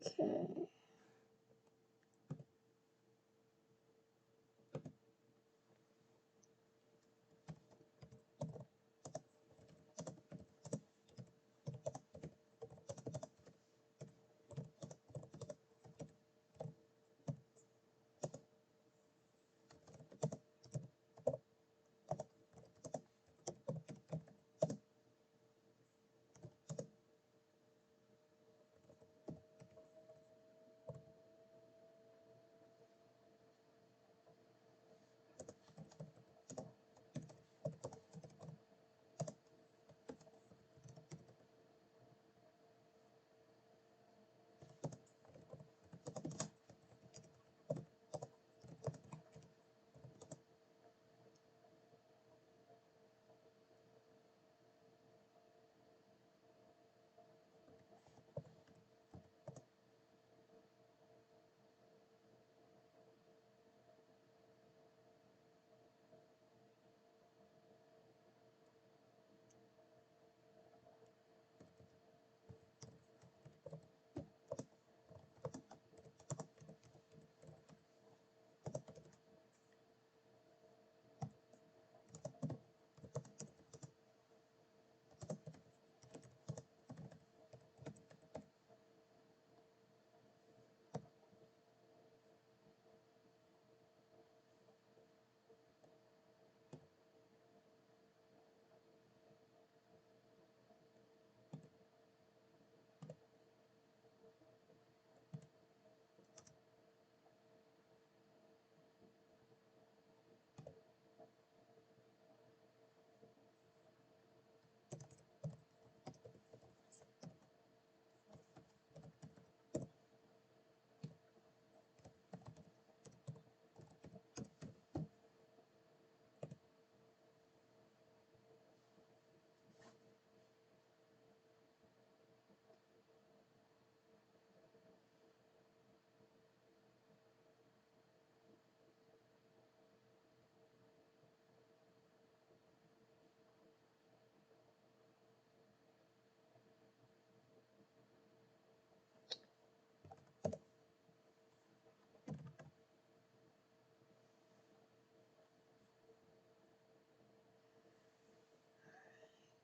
Okay.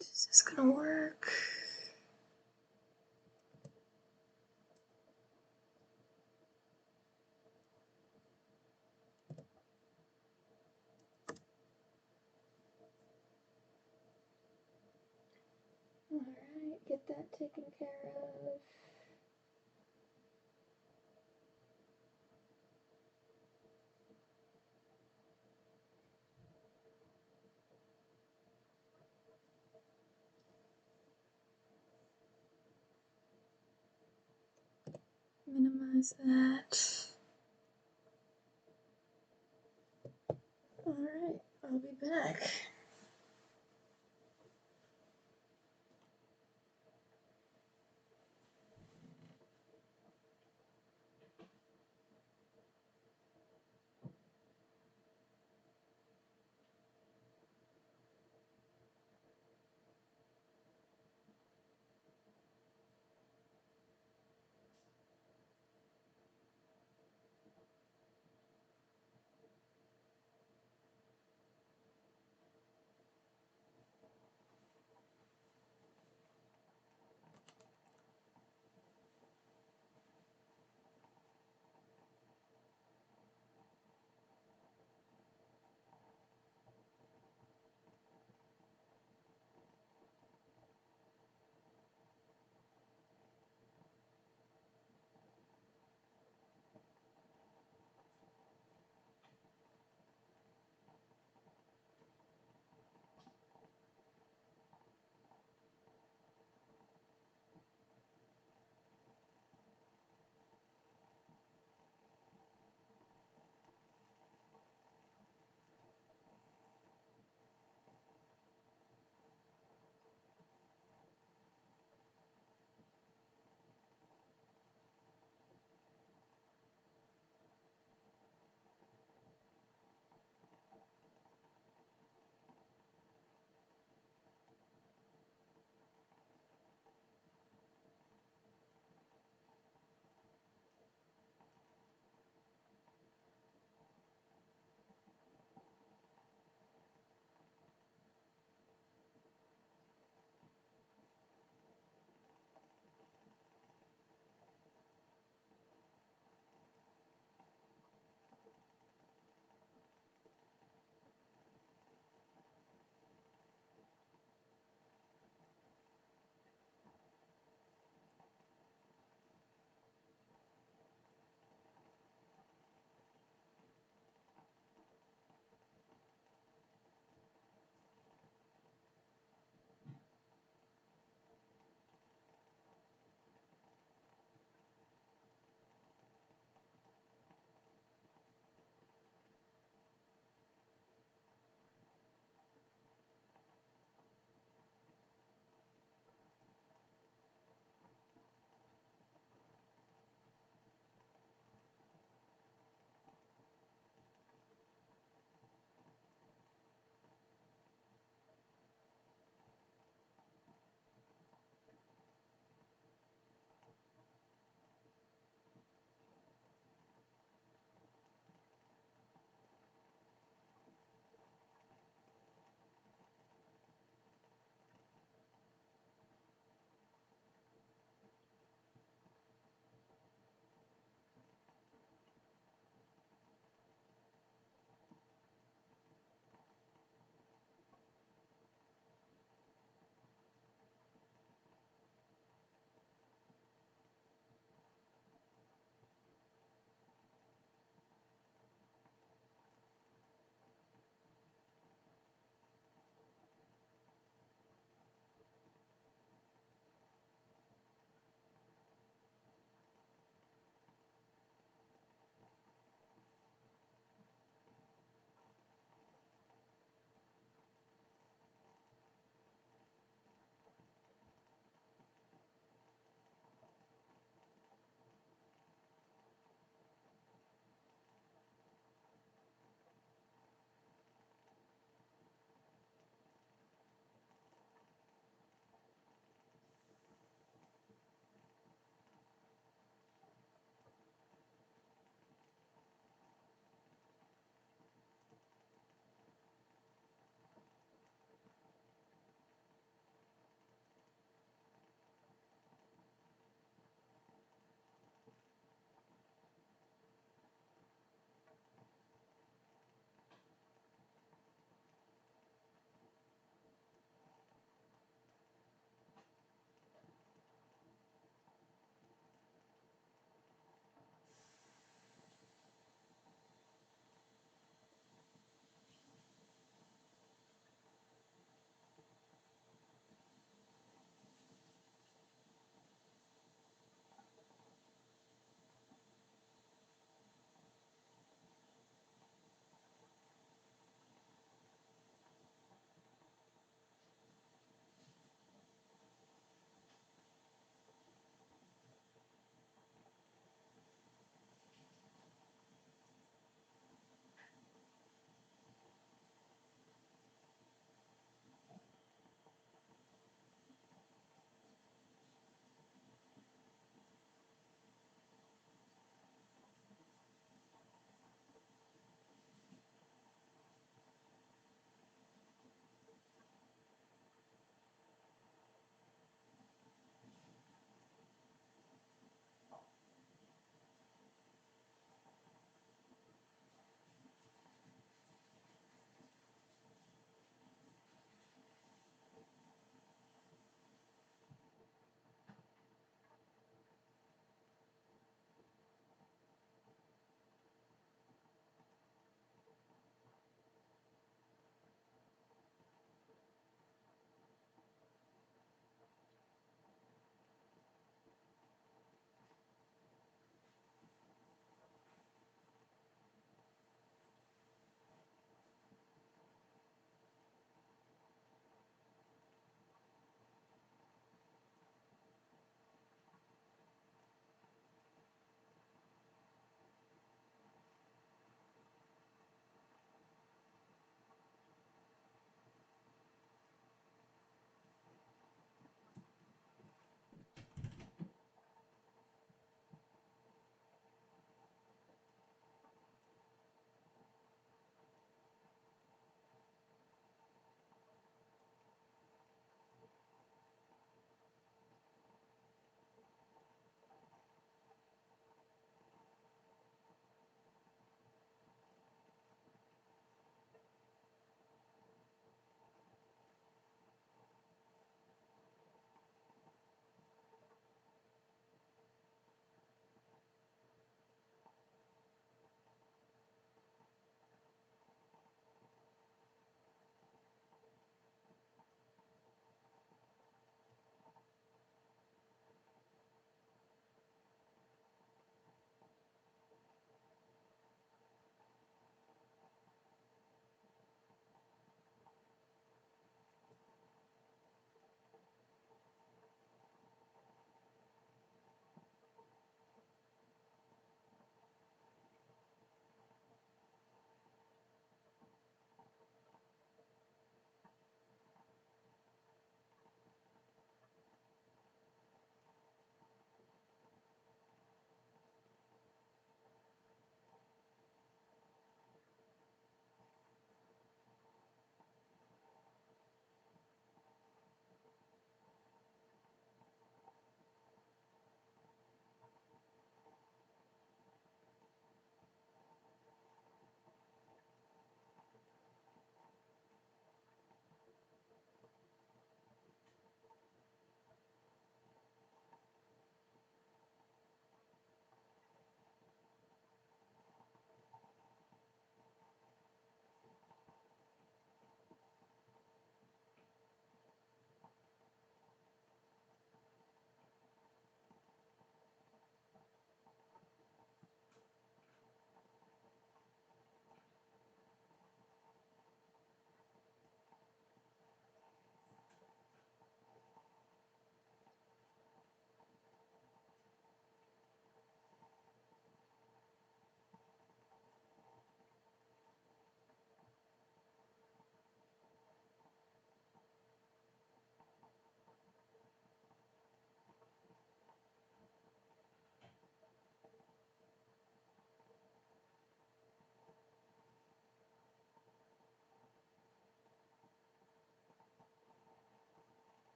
Is this gonna work? Alright, get that taken care of. Minimize that. Alright, I'll be back.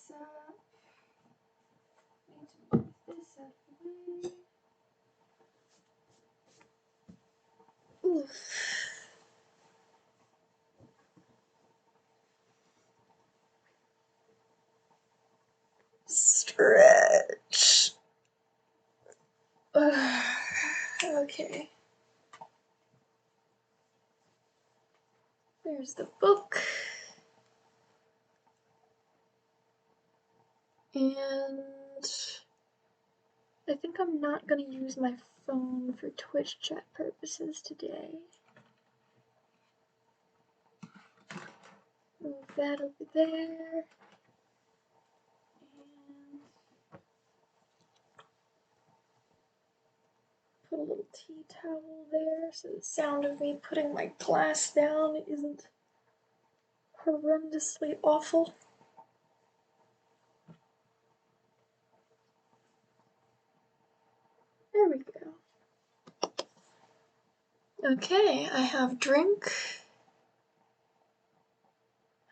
this up. Need to move this out of the way. Oof. Stretch. Okay. There's the book. And I think I'm not going to use my phone for Twitch chat purposes today. Move that over there. And put a little tea towel there so the sound of me putting my glass down isn't horrendously awful. There we go. Okay, I have drink.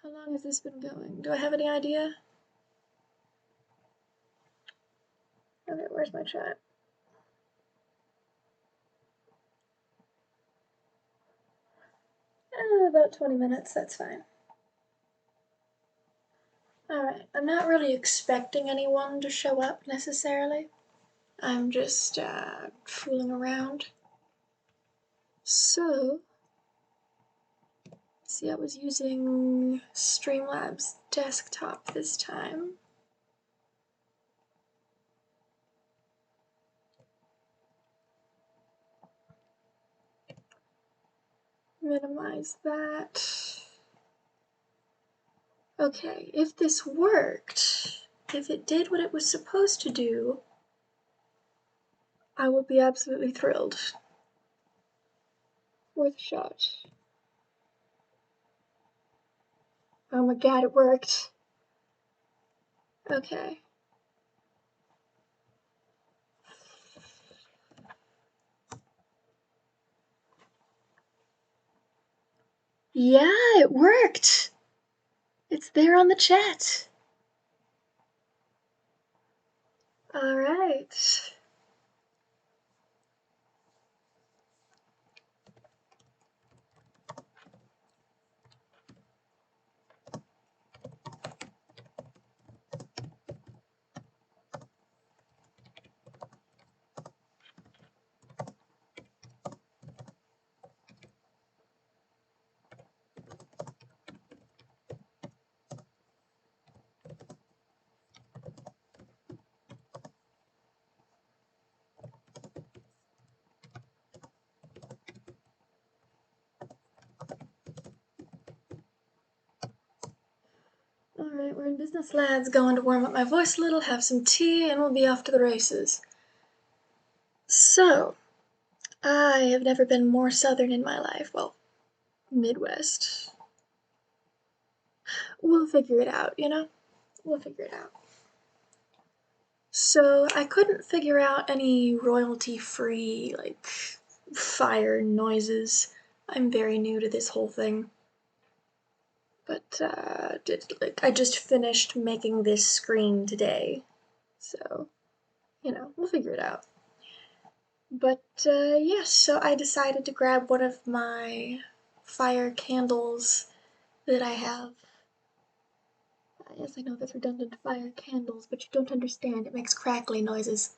How long has this been going? Do I have any idea? Okay, where's my chat? About 20 minutes, that's fine. Alright, I'm not really expecting anyone to show up necessarily. I'm just fooling around. So, see, I was using Streamlabs desktop this time. Minimize that. Okay, if this worked, if it did what it was supposed to do, I will be absolutely thrilled. Worth a shot. Oh my god, it worked. Okay. Yeah, it worked! It's there on the chat. Alright. Alright, we're in business, lads. Going to warm up my voice a little, have some tea, and we'll be off to the races. So, I have never been more southern in my life. Well, Midwest. We'll figure it out, you know? We'll figure it out. So, I couldn't figure out any royalty-free, like, fire noises. I'm very new to this whole thing. But, I just finished making this screen today. So, you know, we'll figure it out. But, yes, so I decided to grab one of my fire candles that I have. Yes, I know that's redundant, fire candles, but you don't understand, it makes crackly noises.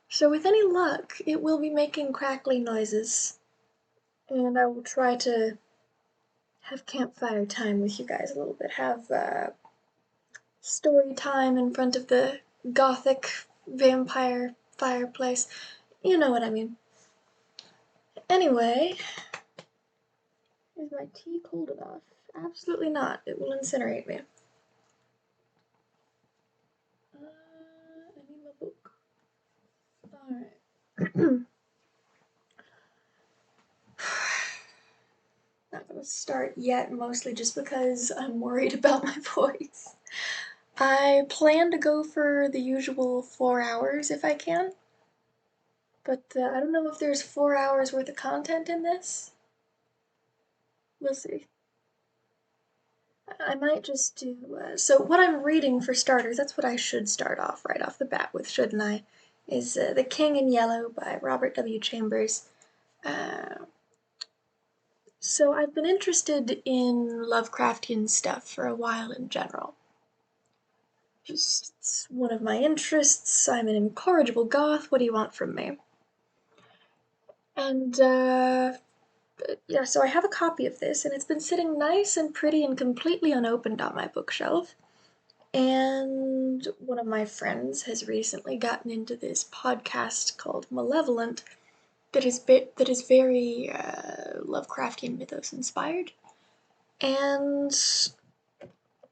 So with any luck, it will be making crackly noises, and I will try to have campfire time with you guys a little bit, have story time in front of the gothic vampire fireplace. You know what I mean. Anyway, is my tea cold enough? Absolutely not. It will incinerate me. I need my book. Alright. Not gonna start yet, mostly just because I'm worried about my voice. I plan to go for the usual 4 hours if I can, but I don't know if there's 4 hours worth of content in this. We'll see. I might just do. So, what I'm reading for starters, that's what I should start off right off the bat with, shouldn't I? Is The King in Yellow by Robert W. Chambers. Uh, so, I've been interested in Lovecraftian stuff for a while in general. Just, it's one of my interests. I'm an incorrigible goth. What do you want from me? And, yeah, so I have a copy of this, and it's been sitting nice and pretty and completely unopened on my bookshelf. And one of my friends has recently gotten into this podcast called Malevolent that is very Lovecraftian mythos inspired. And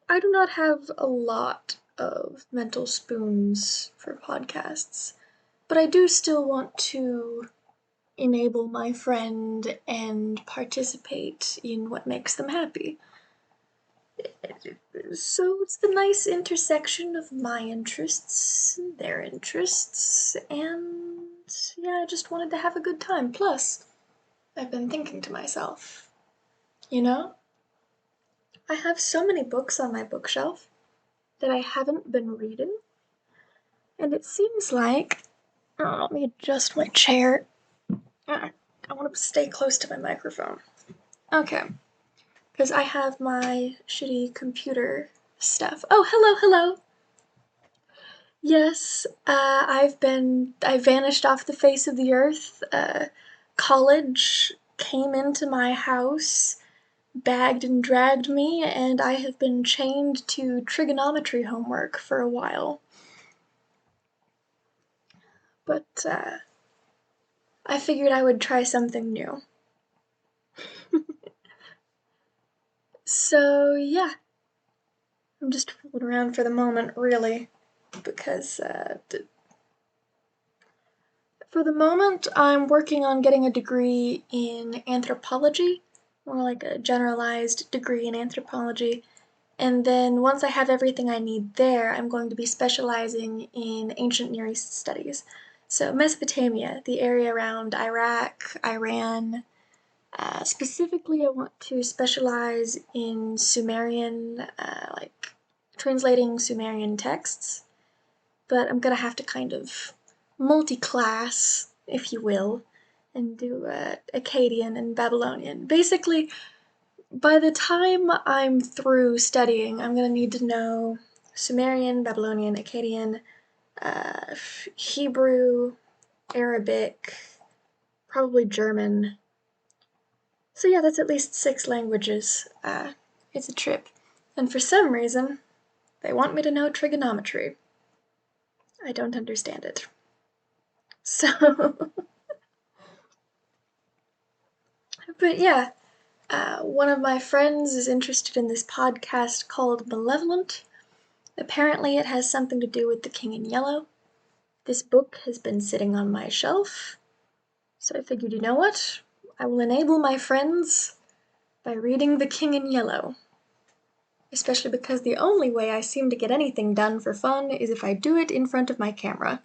I do not have a lot of mental spoons for podcasts, but I do still want to enable my friend and participate in what makes them happy. So it's the nice intersection of my interests and their interests, and yeah, I just wanted to have a good time. Plus, I've been thinking to myself, you know, I have so many books on my bookshelf that I haven't been reading, and it seems like, oh, let me adjust my chair. I want to stay close to my microphone. Okay, because I have my shitty computer stuff. Oh, hello, hello. Yes, I vanished off the face of the earth. College came into my house, bagged and dragged me, and I have been chained to trigonometry homework for a while. But, I figured I would try something new. So, yeah, I'm just fooling around for the moment, really, because, for the moment, I'm working on getting a degree in anthropology, more like a generalized degree in anthropology. And then once I have everything I need there, I'm going to be specializing in ancient Near East studies. So, Mesopotamia, the area around Iraq, Iran. Specifically, I want to specialize in Sumerian, like translating Sumerian texts, but I'm gonna have to kind of multi-class, if you will, and do Akkadian and Babylonian. Basically, by the time I'm through studying, I'm gonna need to know Sumerian, Babylonian, Akkadian, uh, Hebrew, Arabic, probably German. So yeah, that's at least 6 languages. It's a trip. And for some reason, they want me to know trigonometry. I don't understand it. So, but yeah, one of my friends is interested in this podcast called Malevolent. Apparently, it has something to do with The King in Yellow. This book has been sitting on my shelf, so I figured, you know what? I will enable my friends by reading The King in Yellow. Especially because the only way I seem to get anything done for fun is if I do it in front of my camera.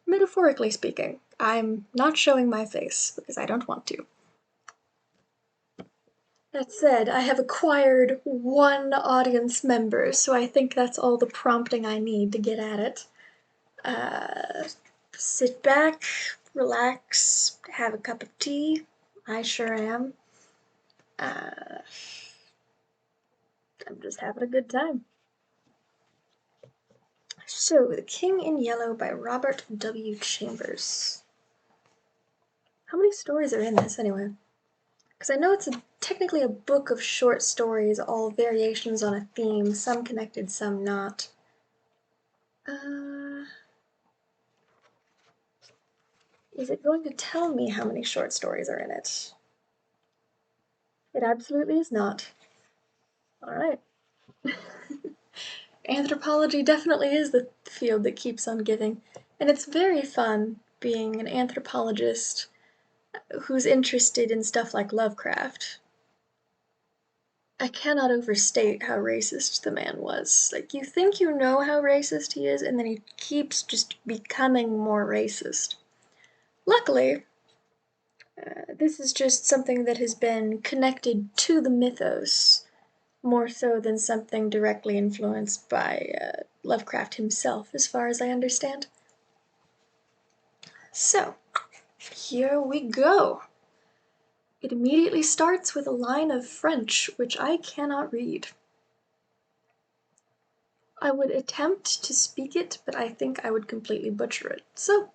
Metaphorically speaking, I'm not showing my face because I don't want to. That said, I have acquired one audience member, so I think that's all the prompting I need to get at it. Sit back, relax, have a cup of tea. I sure am. Uh, I'm just having a good time. So, The King in Yellow by Robert W. Chambers. How many stories are in this, anyway? Because I know it's technically a book of short stories, all variations on a theme, some connected, some not. Is it going to tell me how many short stories are in it? It absolutely is not. Alright. Anthropology definitely is the field that keeps on giving, and it's very fun being an anthropologist who's interested in stuff like Lovecraft. I cannot overstate how racist the man was. Like, you think you know how racist he is, and then he keeps just becoming more racist. Luckily, this is just something that has been connected to the mythos more so than something directly influenced by Lovecraft himself, as far as I understand. So, here we go. It immediately starts with a line of French, which I cannot read. I would attempt to speak it, but I think I would completely butcher it. So,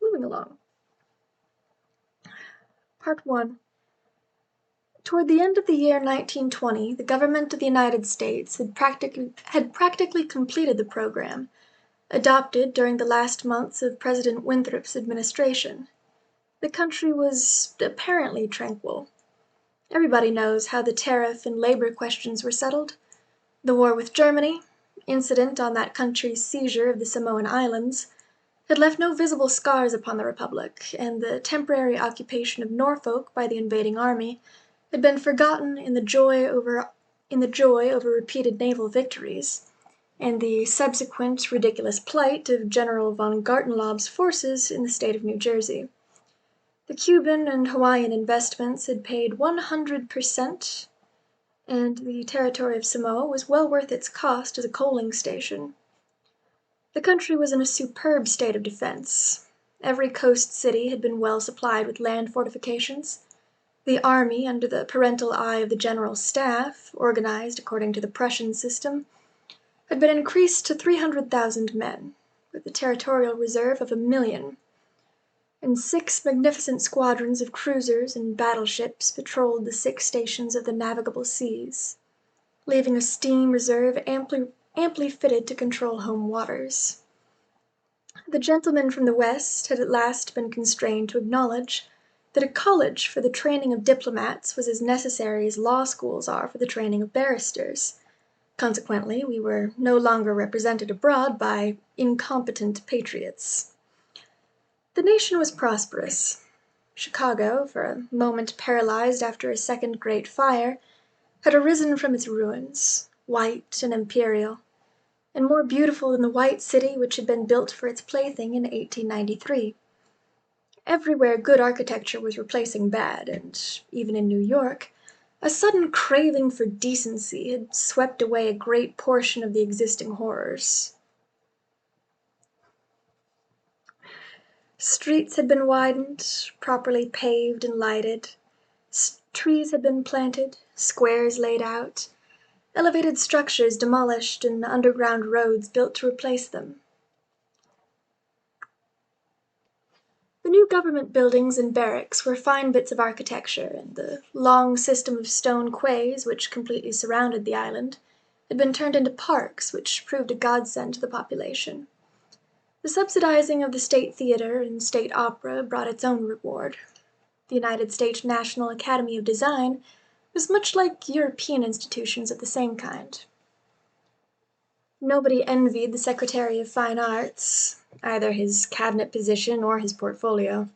moving along. Part 1. Toward the end of the year 1920, the government of the United States had practically completed the program, adopted during the last months of President Winthrop's administration. The country was apparently tranquil. Everybody knows how the tariff and labor questions were settled. The war with Germany, incident on that country's seizure of the Samoan Islands, had left no visible scars upon the Republic, and the temporary occupation of Norfolk by the invading army had been forgotten in the joy over repeated naval victories, and the subsequent ridiculous plight of General von Gartenlaub's forces in the state of New Jersey. The Cuban and Hawaiian investments had paid 100%, and the territory of Samoa was well worth its cost as a coaling station. The country was in a superb state of defense. Every coast city had been well supplied with land fortifications. The army, under the parental eye of the General Staff, organized according to the Prussian system, had been increased to 300,000 men, with a territorial reserve of 1,000,000, and 6 magnificent squadrons of cruisers and battleships patrolled the 6 stations of the navigable seas, leaving a steam reserve amply fitted to control home waters. The gentlemen from the West had at last been constrained to acknowledge that a college for the training of diplomats was as necessary as law schools are for the training of barristers. Consequently, we were no longer represented abroad by incompetent patriots. The nation was prosperous. Chicago, for a moment paralyzed after a second great fire, had arisen from its ruins, white and imperial, and more beautiful than the white city which had been built for its plaything in 1893. Everywhere good architecture was replacing bad, and, even in New York, a sudden craving for decency had swept away a great portion of the existing horrors. Streets had been widened, properly paved and lighted. Trees had been planted, squares laid out, elevated structures demolished, and underground roads built to replace them. The new government buildings and barracks were fine bits of architecture, and the long system of stone quays which completely surrounded the island had been turned into parks, which proved a godsend to the population. The subsidizing of the State Theatre and State Opera brought its own reward. The United States National Academy of Design was much like European institutions of the same kind. Nobody envied the Secretary of Fine Arts, either his cabinet position or his portfolio.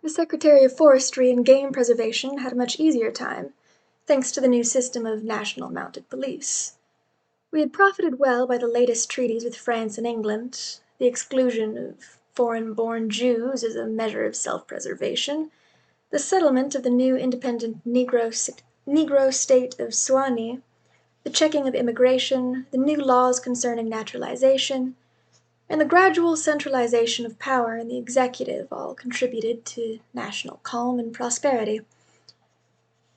The Secretary of Forestry and Game Preservation had a much easier time, thanks to the new system of national mounted police. We had profited well by the latest treaties with France and England, the exclusion of foreign-born Jews as a measure of self-preservation, the settlement of the new independent Negro state of Suwannee, the checking of immigration, the new laws concerning naturalization, and the gradual centralization of power in the executive all contributed to national calm and prosperity.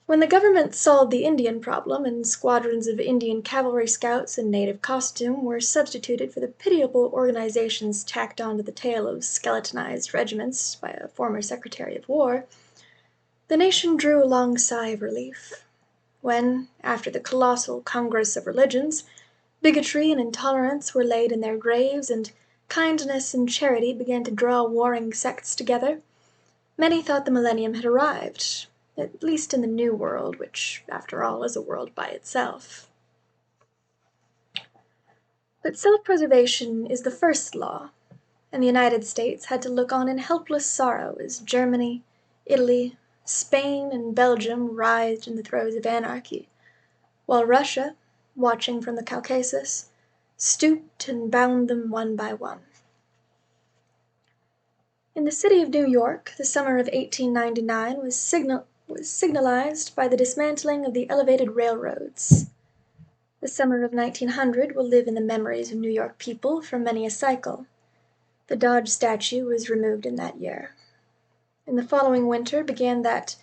When the government solved the Indian problem and squadrons of Indian cavalry scouts in native costume were substituted for the pitiable organizations tacked on to the tail of skeletonized regiments by a former Secretary of War, the nation drew a long sigh of relief. When, after the colossal Congress of Religions, bigotry and intolerance were laid in their graves and kindness and charity began to draw warring sects together, many thought the millennium had arrived, at least in the New World, which, after all, is a world by itself. But self-preservation is the first law, and the United States had to look on in helpless sorrow as Germany, Italy, Spain, and Belgium writhed in the throes of anarchy, while Russia, watching from the Caucasus, stooped and bound them one by one. In the city of New York, the summer of 1899 was signalized by the dismantling of the elevated railroads. The summer of 1900 will live in the memories of New York people for many a cycle. The Dodge statue was removed in that year. In the following winter began that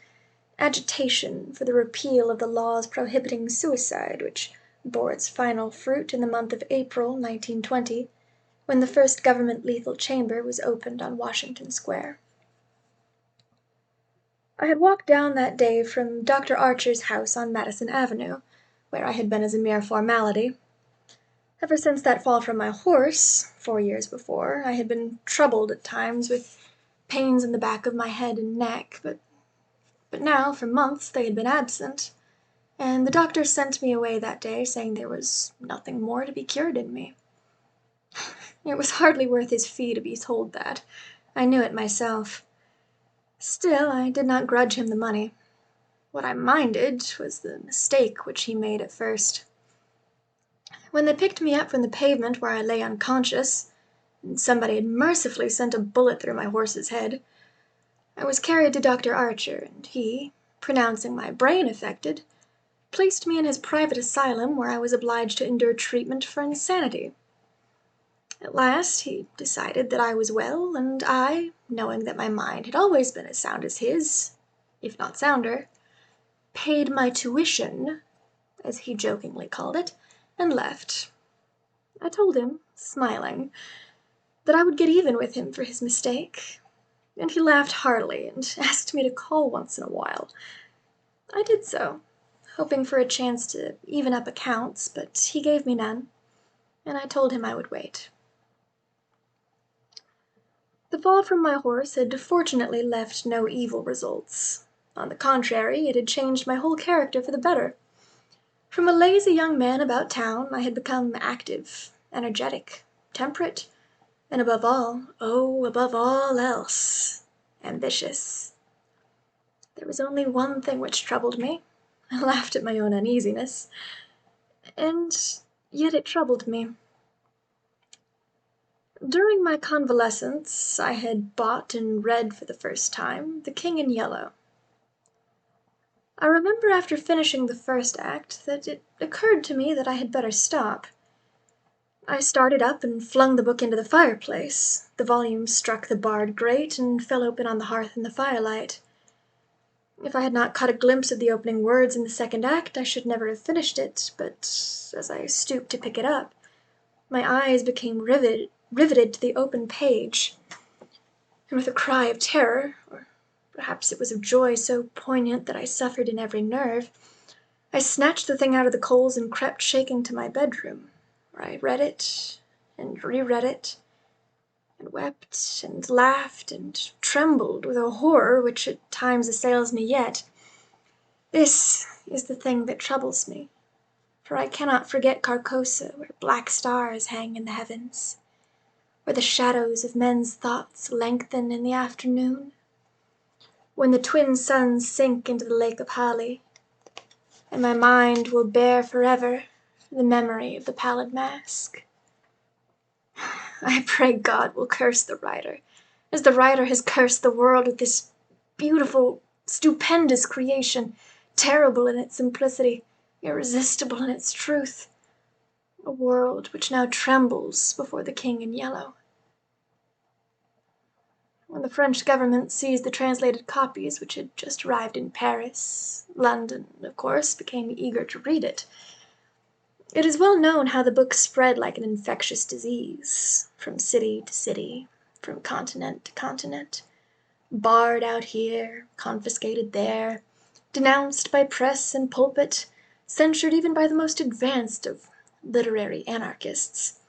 agitation for the repeal of the laws prohibiting suicide, which bore its final fruit in the month of April, 1920, when the first government lethal chamber was opened on Washington Square. I had walked down that day from Dr. Archer's house on Madison Avenue, where I had been as a mere formality. Ever since that fall from my horse, 4 years before, I had been troubled at times with pains in the back of my head and neck, but now, for months, they had been absent, and the doctor sent me away that day saying there was nothing more to be cured in me. It was hardly worth his fee to be told that. I knew it myself. Still, I did not grudge him the money. What I minded was the mistake which he made at first. When they picked me up from the pavement where I lay unconscious, and somebody had mercifully sent a bullet through my horse's head, I was carried to Dr. Archer, and he, pronouncing my brain affected, placed me in his private asylum where I was obliged to endure treatment for insanity. At last he decided that I was well, and I, knowing that my mind had always been as sound as his, if not sounder, paid my tuition, as he jokingly called it, and left. I told him, smiling, that I would get even with him for his mistake, and he laughed heartily and asked me to call once in a while. I did so, hoping for a chance to even up accounts, but he gave me none, and I told him I would wait. The fall from my horse had fortunately left no evil results. On the contrary, it had changed my whole character for the better. From a lazy young man about town, I had become active, energetic, temperate, and above all else, ambitious. There was only one thing which troubled me. I laughed at my own uneasiness, and yet it troubled me. During my convalescence, I had bought and read for the first time The King in Yellow. I remember after finishing the first act that it occurred to me that I had better stop. I started up and flung the book into the fireplace. The volume struck the barred grate and fell open on the hearth in the firelight. If I had not caught a glimpse of the opening words in the second act, I should never have finished it, but as I stooped to pick it up, my eyes became riveted to the open page, and with a cry of terror, or perhaps it was of joy so poignant that I suffered in every nerve, I snatched the thing out of the coals and crept shaking to my bedroom, where I read it and reread it, and wept and laughed and trembled with a horror which at times assails me yet. This is the thing that troubles me, for I cannot forget Carcosa, where black stars hang in the heavens, where the shadows of men's thoughts lengthen in the afternoon, when the twin suns sink into the lake of Hali, and my mind will bear forever the memory of the pallid mask. I pray God will curse the writer, as the writer has cursed the world with this beautiful, stupendous creation, terrible in its simplicity, irresistible in its truth, a world which now trembles before the King in Yellow. When the French government seized the translated copies which had just arrived in Paris, London, of course, became eager to read it. It is well known how the book spread like an infectious disease, from city to city, from continent to continent, barred out here, confiscated there, denounced by press and pulpit, censured even by the most advanced of literary anarchists.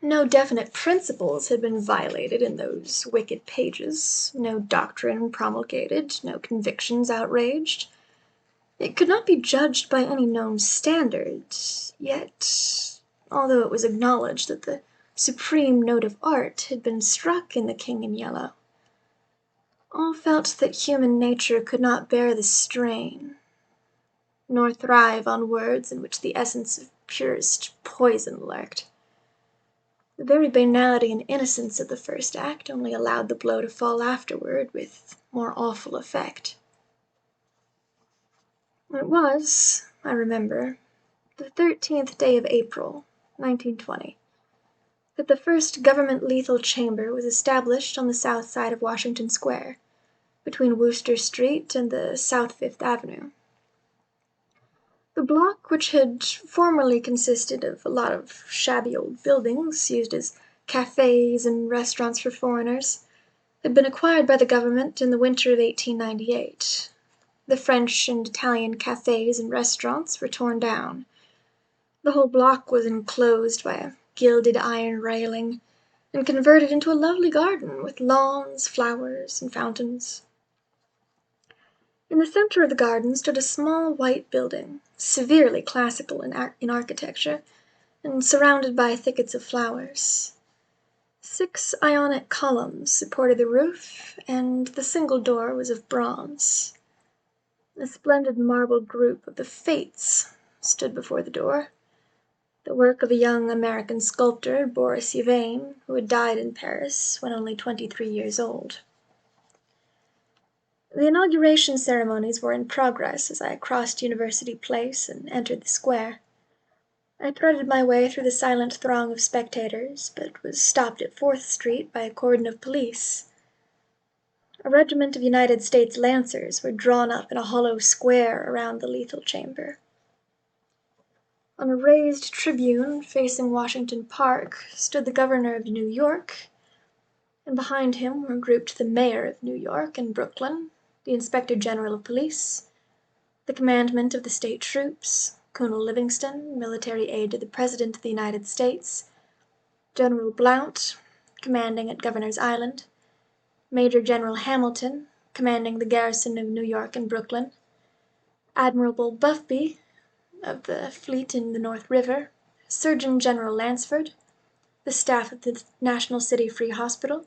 No definite principles had been violated in those wicked pages, no doctrine promulgated, no convictions outraged. It could not be judged by any known standard, yet, although it was acknowledged that the supreme note of art had been struck in The King in Yellow, all felt that human nature could not bear the strain, nor thrive on words in which the essence of purest poison lurked. The very banality and innocence of the first act only allowed the blow to fall afterward with more awful effect. It was, I remember, the 13th day of April, 1920, that the first government lethal chamber was established on the south side of Washington Square, between Wooster Street and the South Fifth Avenue. The block, which had formerly consisted of a lot of shabby old buildings used as cafes and restaurants for foreigners, had been acquired by the government in the winter of 1898. The French and Italian cafes and restaurants were torn down. The whole block was enclosed by a gilded iron railing and converted into a lovely garden with lawns, flowers, and fountains. In the center of the garden stood a small white building, severely classical in architecture, and surrounded by thickets of flowers. 6 Ionic columns supported the roof, and the single door was of bronze. A splendid marble group of the Fates stood before the door, the work of a young American sculptor, Boris Yvain, who had died in Paris when only 23 years old. The inauguration ceremonies were in progress as I crossed University Place and entered the square. I threaded my way through the silent throng of spectators, but was stopped at 4th Street by a cordon of police. A regiment of United States Lancers were drawn up in a hollow square around the lethal chamber. On a raised tribune facing Washington Park stood the governor of New York, and behind him were grouped the mayor of New York and Brooklyn, the inspector general of police, the commandant of the state troops, Colonel Livingston, military aide to the President of the United States, General Blount, commanding at Governor's Island, Major General Hamilton, commanding the garrison of New York and Brooklyn, Admiral Buffby, of the fleet in the North River, Surgeon General Lansford, the staff of the National City Free Hospital,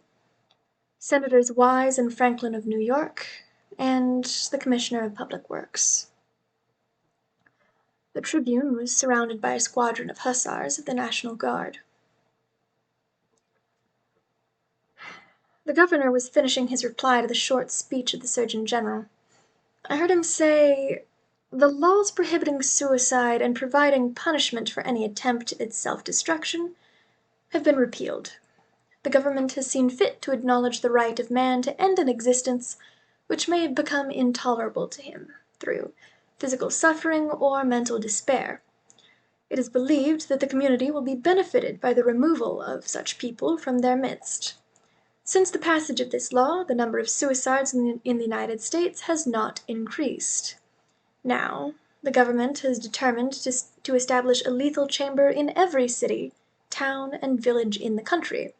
Senators Wise and Franklin of New York, and the Commissioner of Public Works. The tribune was surrounded by a squadron of hussars of the National Guard. The governor was finishing his reply to the short speech of the Surgeon General. I heard him say, "The laws prohibiting suicide and providing punishment for any attempt at self-destruction have been repealed. The government has seen fit to acknowledge the right of man to end an existence which may have become intolerable to him, through physical suffering or mental despair. It is believed that the community will be benefited by the removal of such people from their midst. Since the passage of this law, the number of suicides in the United States has not increased. Now, the government has determined to establish a lethal chamber in every city, town, and village in the country.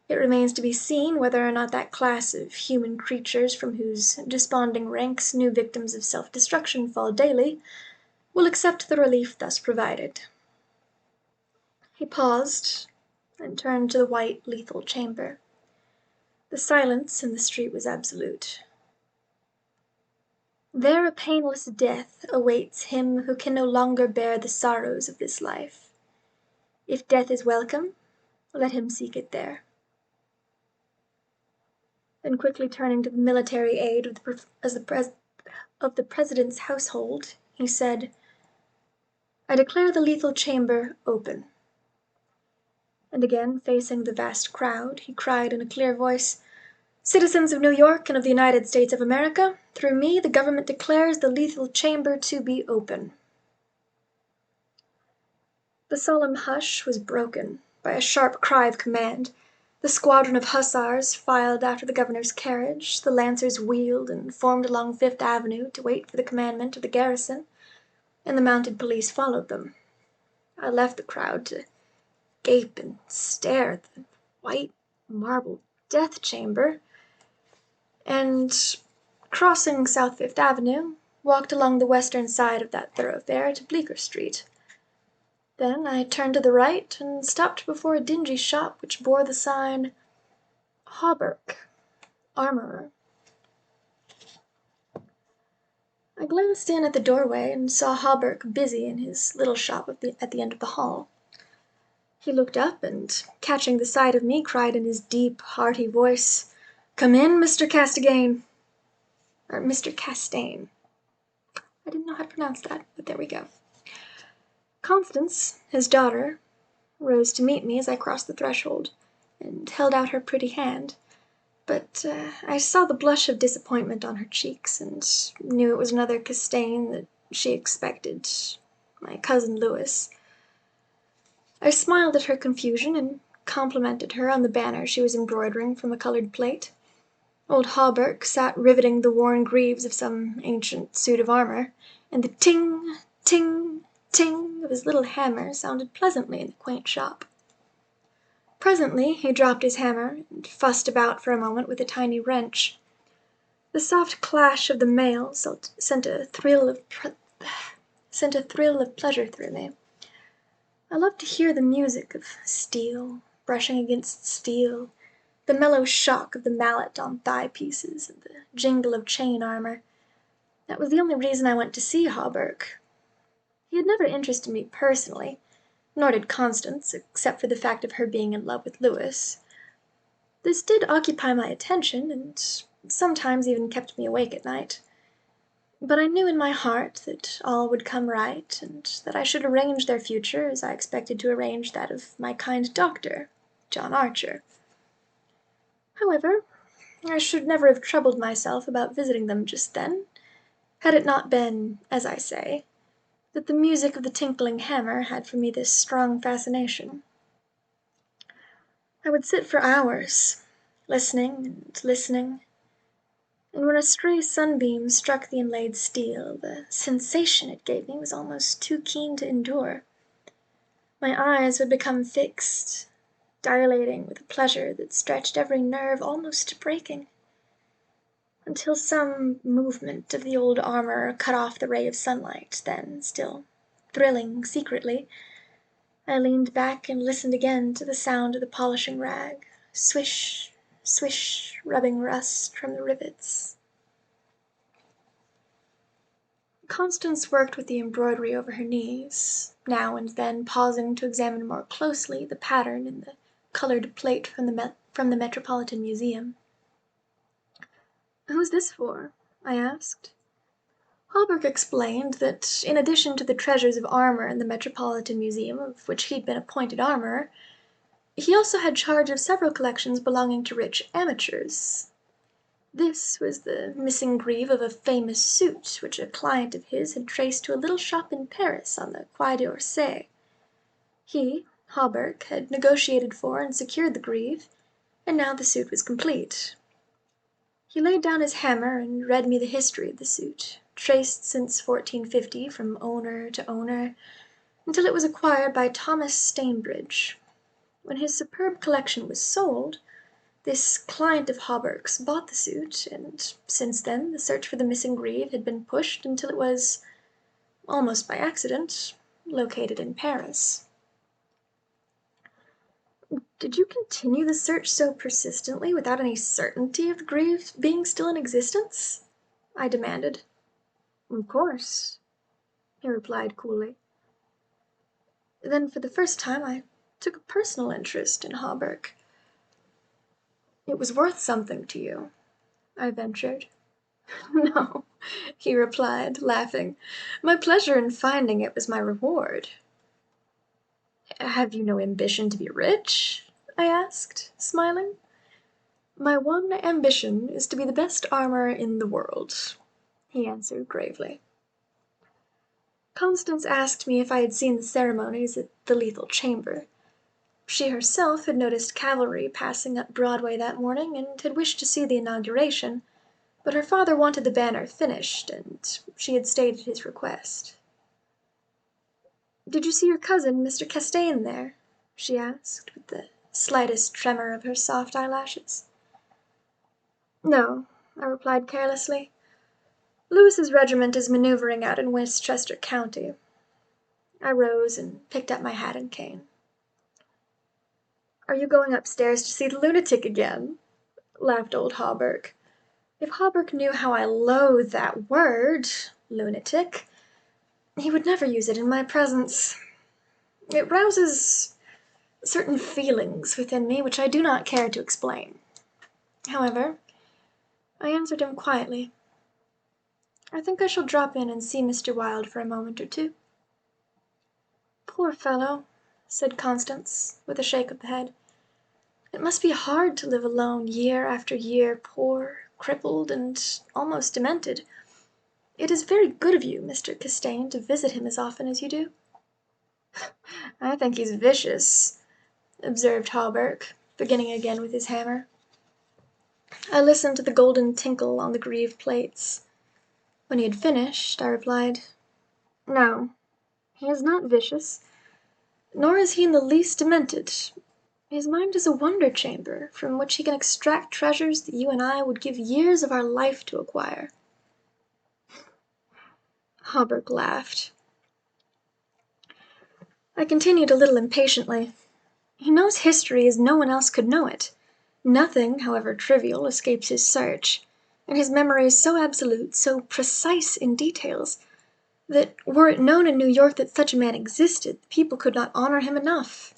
It remains to be seen whether or not that class of human creatures from whose desponding ranks new victims of self-destruction fall daily will accept the relief thus provided." He paused and turned to the white lethal chamber. The silence in the street was absolute. "There a painless death awaits him who can no longer bear the sorrows of this life. If death is welcome, let him seek it there." Then quickly turning to the military aide of the President's household, he said, "I declare the lethal chamber open." And again facing the vast crowd, he cried in a clear voice, "Citizens of New York and of the United States of America, through me the government declares the lethal chamber to be open." The solemn hush was broken by a sharp cry of command. The squadron of hussars filed after the governor's carriage, the lancers wheeled and formed along Fifth Avenue to wait for the commandant of the garrison, and the mounted police followed them. I left the crowd to gape and stare at the white marble death chamber, and, crossing South Fifth Avenue, walked along the western side of that thoroughfare to Bleecker Street. Then I turned to the right and stopped before a dingy shop which bore the sign, "Hawberk, Armorer." I glanced in at the doorway and saw Hawberk busy in his little shop at the end of the hall. He looked up and, catching the sight of me, cried in his deep, hearty voice, "Come in, Mr. Castaigne." I didn't know how to pronounce that, but there we go. Constance, his daughter, rose to meet me as I crossed the threshold, and held out her pretty hand, but I saw the blush of disappointment on her cheeks, and knew it was another Castaigne that she expected, my cousin Louis. I smiled at her confusion, and complimented her on the banner she was embroidering from a colored plate. Old Hawberk sat riveting the worn greaves of some ancient suit of armor, and the ting, ting, ting of his little hammer sounded pleasantly in the quaint shop. Presently he dropped his hammer, and fussed about for a moment with a tiny wrench. The soft clash of the mail sent a thrill of pleasure through me. I loved to hear the music of steel brushing against steel, the mellow shock of the mallet on thigh pieces, and the jingle of chain armor. That was the only reason I went to see Hawberk. He had never interested me personally, nor did Constance, except for the fact of her being in love with Louis. This did occupy my attention, and sometimes even kept me awake at night. But I knew in my heart that all would come right, and that I should arrange their future as I expected to arrange that of my kind doctor, John Archer. However, I should never have troubled myself about visiting them just then, had it not been, as I say, that the music of the tinkling hammer had for me this strong fascination. I would sit for hours, listening and listening, and when a stray sunbeam struck the inlaid steel, the sensation it gave me was almost too keen to endure. My eyes would become fixed, dilating with a pleasure that stretched every nerve almost to breaking, until some movement of the old armor cut off the ray of sunlight. Then, still thrilling secretly, I leaned back and listened again to the sound of the polishing rag, swish, swish, rubbing rust from the rivets. Constance worked with the embroidery over her knees, now and then pausing to examine more closely the pattern in the colored plate from the Metropolitan Museum. "Who's this for?" I asked. Hawberk explained that in addition to the treasures of armor in the Metropolitan Museum, of which he'd been appointed armorer, he also had charge of several collections belonging to rich amateurs. This was the missing greave of a famous suit which a client of his had traced to a little shop in Paris on the Quai d'Orsay. He, Hawberk, had negotiated for and secured the greave, and now the suit was complete. He laid down his hammer and read me the history of the suit, traced since 1450 from owner to owner, until it was acquired by Thomas Stainbridge. When his superb collection was sold, this client of Hawberk's bought the suit, and since then the search for the missing greave had been pushed until it was, almost by accident, located in Paris. "Did you continue the search so persistently without any certainty of the greave being still in existence?" I demanded. "Of course," he replied coolly. Then for the first time I took a personal interest in Hawberk. "It was worth something to you," I ventured. "No," he replied, laughing. "My pleasure in finding it was my reward." "Have you no ambition to be rich?" I asked, smiling. "My one ambition is to be the best armorer in the world," he answered gravely. Constance asked me if I had seen the ceremonies at the Lethal Chamber. She herself had noticed cavalry passing up Broadway that morning, and had wished to see the inauguration, but her father wanted the banner finished, and she had stated his request. "Did you see your cousin, Mr. Castaigne, there?" she asked, with the slightest tremor of her soft eyelashes. "No," I replied carelessly. "Louis's regiment is maneuvering out in Westchester County." I rose and picked up my hat and cane. "Are you going upstairs to see the lunatic again?" laughed old Hawberk. If Hawberk knew how I loathe that word, lunatic, he would never use it in my presence. It rouses certain feelings within me which I do not care to explain. However, I answered him quietly. I think I shall drop in and see Mr. Wilde for a moment or two." "Poor fellow," said Constance, with a shake of the head. "It must be hard to live alone year after year, poor, crippled, and almost demented. It is very good of you, Mr. Castaigne, to visit him as often as you do." "I think he's vicious," observed Hawberk, beginning again with his hammer. I listened to the golden tinkle on the greaved plates. When he had finished, I replied, "No, he is not vicious, nor is he in the least demented. His mind is a wonder chamber, from which he can extract treasures that you and I would give years of our life to acquire." Hawberk laughed. I continued a little impatiently. "He knows history as no one else could know it. Nothing, however trivial, escapes his search, and his memory is so absolute, so precise in details, that were it known in New York that such a man existed, the people could not honor him enough."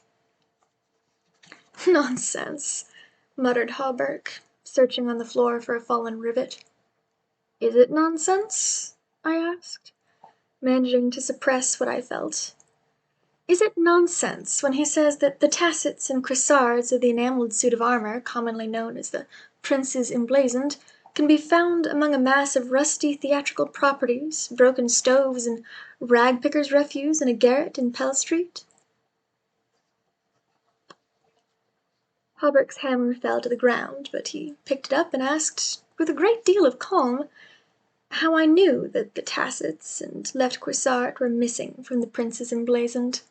"Nonsense," muttered Hawberk, searching on the floor for a fallen rivet. "Is it nonsense?" I asked, managing to suppress what I felt. "Is it nonsense when he says that the tassets and cuissards of the enamelled suit of armor, commonly known as the Prince's Emblazoned, can be found among a mass of rusty theatrical properties, broken stoves, and rag-pickers' refuse in a garret in Pell Street?" Hawberk's hammer fell to the ground, but he picked it up and asked, with a great deal of calm, how I knew that the tassets and left cuissard were missing from the Prince's Emblazoned.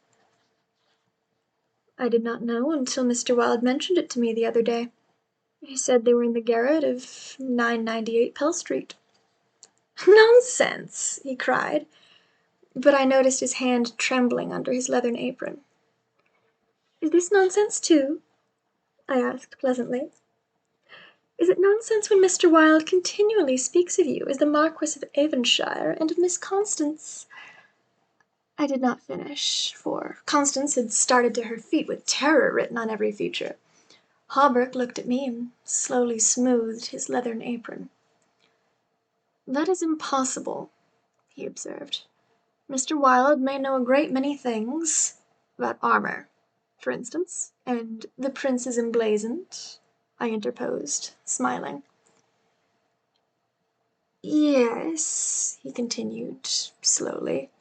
"I did not know until Mr. Wilde mentioned it to me the other day. He said they were in the garret of 998 Pell Street." "Nonsense!" he cried, but I noticed his hand trembling under his leathern apron. "Is this nonsense too?" I asked pleasantly. "Is it nonsense when Mr. Wilde continually speaks of you as the Marquis of Avonshire and of Miss Constance—" I did not finish, for Constance had started to her feet with terror written on every feature. Hawberk looked at me and slowly smoothed his leathern apron. "That is impossible," he observed. "Mr. Wilde may know a great many things about armor, for instance, and the Prince's Emblazoned," I interposed, smiling. "Yes," he continued, slowly.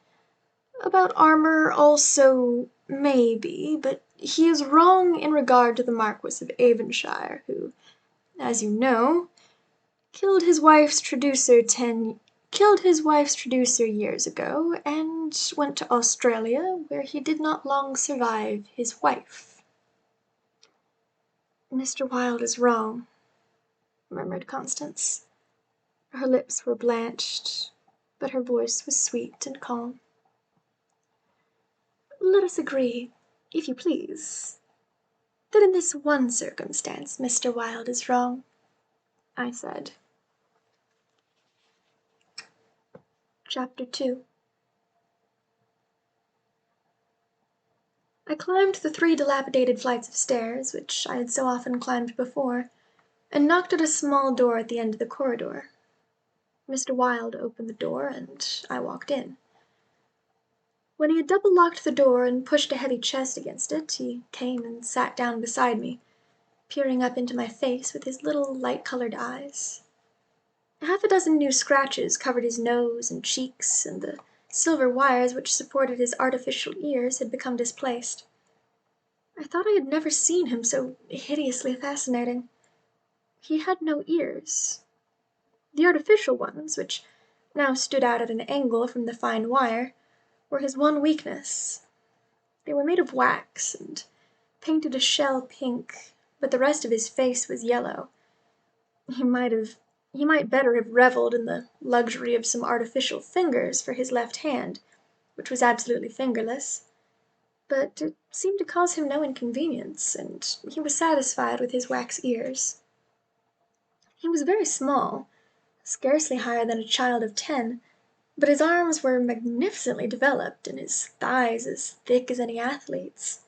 "About armor also, maybe, but he is wrong in regard to the Marquis of Avonshire, who, as you know, killed his wife's traducer years ago, and went to Australia, where he did not long survive his wife." "Mr. Wilde is wrong," murmured Constance. Her lips were blanched, but her voice was sweet and calm. "Let us agree, if you please, that in this one circumstance Mr. Wilde is wrong," I said. Chapter 2. I climbed the 3 dilapidated flights of stairs, which I had so often climbed before, and knocked at a small door at the end of the corridor. Mr. Wilde opened the door, and I walked in. When he had double-locked the door and pushed a heavy chest against it, he came and sat down beside me, peering up into my face with his little light-colored eyes. Half a dozen new scratches covered his nose and cheeks, and the silver wires which supported his artificial ears had become displaced. I thought I had never seen him so hideously fascinating. He had no ears. The artificial ones, which now stood out at an angle from the fine wire, were his one weakness. They were made of wax, and painted a shell pink, but the rest of his face was yellow. He might better have revelled in the luxury of some artificial fingers for his left hand, which was absolutely fingerless. But it seemed to cause him no inconvenience, and he was satisfied with his wax ears. He was very small, scarcely higher than a child of 10, but his arms were magnificently developed, and his thighs as thick as any athlete's.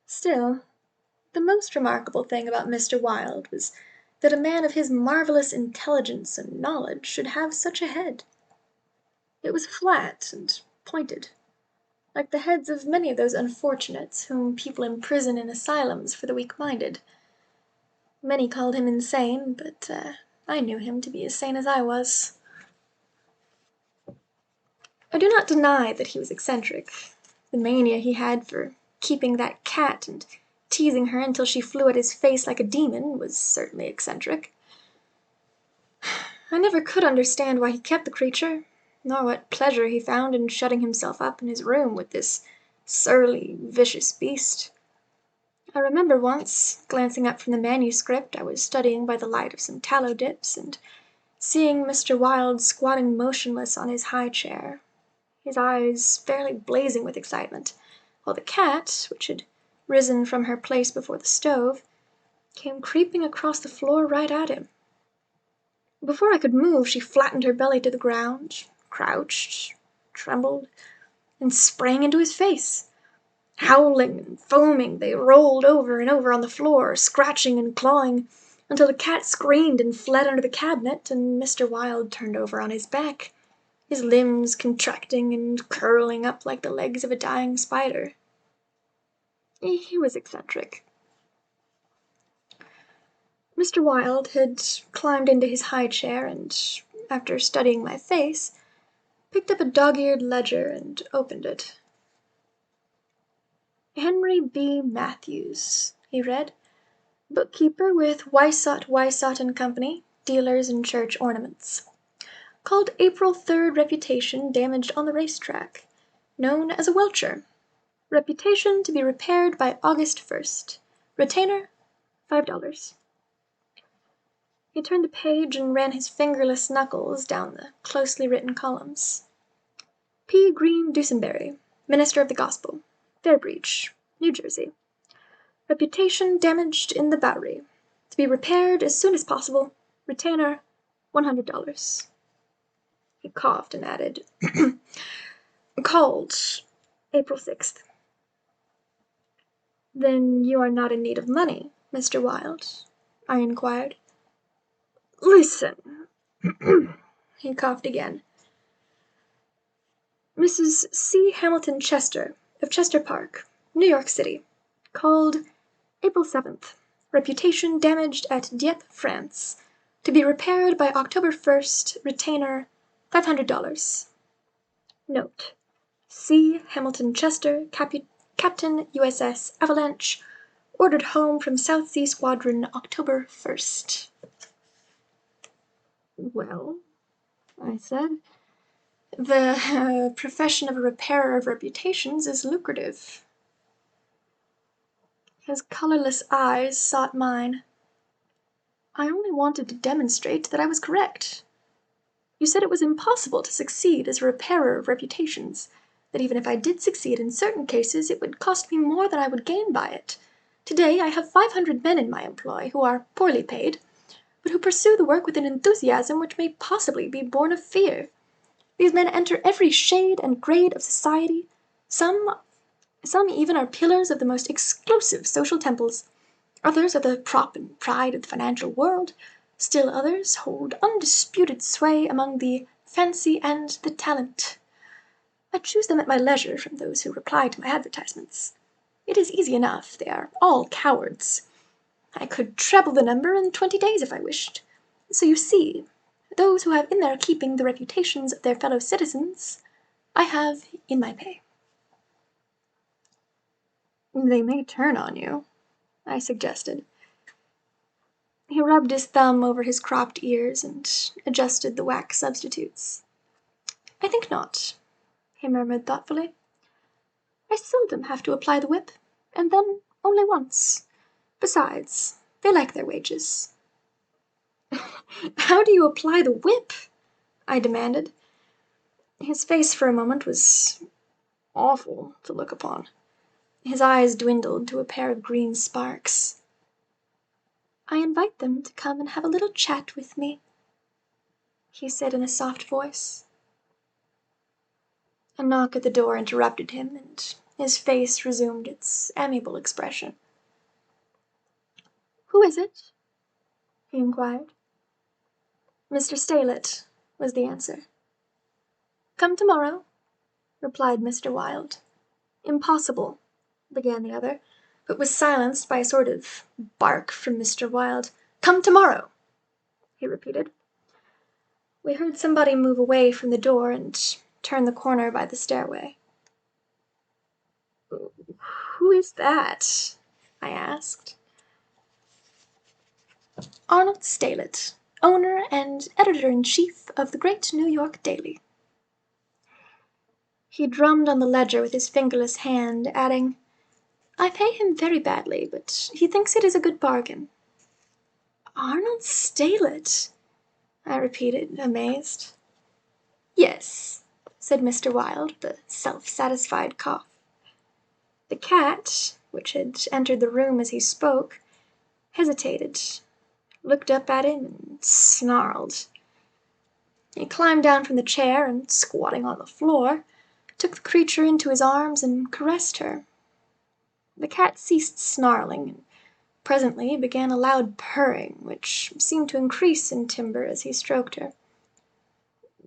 Still, the most remarkable thing about Mr. Wilde was that a man of his marvellous intelligence and knowledge should have such a head. It was flat and pointed, like the heads of many of those unfortunates whom people imprison in asylums for the weak-minded. Many called him insane, but I knew him to be as sane as I was. I do not deny that he was eccentric. The mania he had for keeping that cat and teasing her until she flew at his face like a demon was certainly eccentric. I never could understand why he kept the creature, nor what pleasure he found in shutting himself up in his room with this surly, vicious beast. I remember once, glancing up from the manuscript I was studying by the light of some tallow dips, and seeing Mr. Wilde squatting motionless on his high chair, his eyes fairly blazing with excitement, while the cat, which had risen from her place before the stove, came creeping across the floor right at him. Before I could move, she flattened her belly to the ground, crouched, trembled, and sprang into his face. Howling and foaming, they rolled over and over on the floor, scratching and clawing, until the cat screamed and fled under the cabinet, and Mr. Wilde turned over on his back, his limbs contracting and curling up like the legs of a dying spider. He was eccentric. Mr. Wilde had climbed into his high chair and, after studying my face, picked up a dog-eared ledger and opened it. "Henry B. Matthews," he read, "bookkeeper with Wysott and Company, dealers in church ornaments. Called April 3rd reputation damaged on the racetrack. Known as a welcher. Reputation to be repaired by August 1st. Retainer, $5. He turned the page and ran his fingerless knuckles down the closely written columns. P. Green Dusenberry, minister of the gospel, Fairbreach, New Jersey. Reputation damaged in the Bowery. To be repaired as soon as possible. Retainer, $100. He coughed and added, "Called April 6th. "Then you are not in need of money, Mr. Wilde?" I inquired. "Listen," he coughed again. "Mrs. C. Hamilton Chester, of Chester Park, New York City. Called April 7th. Reputation damaged at Dieppe, France. To be repaired by October 1st. Retainer, $500. Note: C. Hamilton Chester, Captain USS Avalanche, ordered home from South Sea Squadron October 1st. "Well," I said, "the profession of a repairer of reputations is lucrative." His colorless eyes sought mine. I only wanted to demonstrate that I was correct. You said it was impossible to succeed as a repairer of reputations, that even if I did succeed in certain cases it would cost me more than I would gain by it. Today I have 500 men in my employ who are poorly paid, but who pursue the work with an enthusiasm which may possibly be born of fear. These men enter every shade and grade of society. Some even are pillars of the most exclusive social temples. Others are the prop and pride of the financial world. Still others hold undisputed sway among the fancy and the talent. I choose them at my leisure from those who reply to my advertisements. It is easy enough, they are all cowards. I could treble the number in 20 days if I wished. So you see, those who have in their keeping the reputations of their fellow citizens, I have in my pay." "They may turn on you," I suggested. He rubbed his thumb over his cropped ears and adjusted the wax substitutes. "I think not," he murmured thoughtfully. "I seldom have to apply the whip, and then only once. Besides, they like their wages." "How do you apply the whip?" I demanded. His face for a moment was awful to look upon. His eyes dwindled to a pair of green sparks. "I invite them to come and have a little chat with me," he said in a soft voice. A knock at the door interrupted him, and his face resumed its amiable expression. "Who is it?" he inquired. "Mr. Stalet," was the answer. Come tomorrow, replied Mr. Wilde. Impossible, began the other, but was silenced by a sort of bark from Mr. Wilde. Come tomorrow, he repeated. We heard somebody move away from the door and turn the corner by the stairway. Who is that? I asked. Arnold Steylett, owner and editor-in-chief of the great New York Daily. He drummed on the ledger with his fingerless hand, adding, I pay him very badly, but he thinks it is a good bargain. Arnold Steylett, I repeated, amazed. Yes, said Mr. Wilde, with a self-satisfied cough. The cat, which had entered the room as he spoke, hesitated, looked up at him, and snarled. He climbed down from the chair and, squatting on the floor, took the creature into his arms and caressed her. The cat ceased snarling, and presently began a loud purring, which seemed to increase in timbre as he stroked her.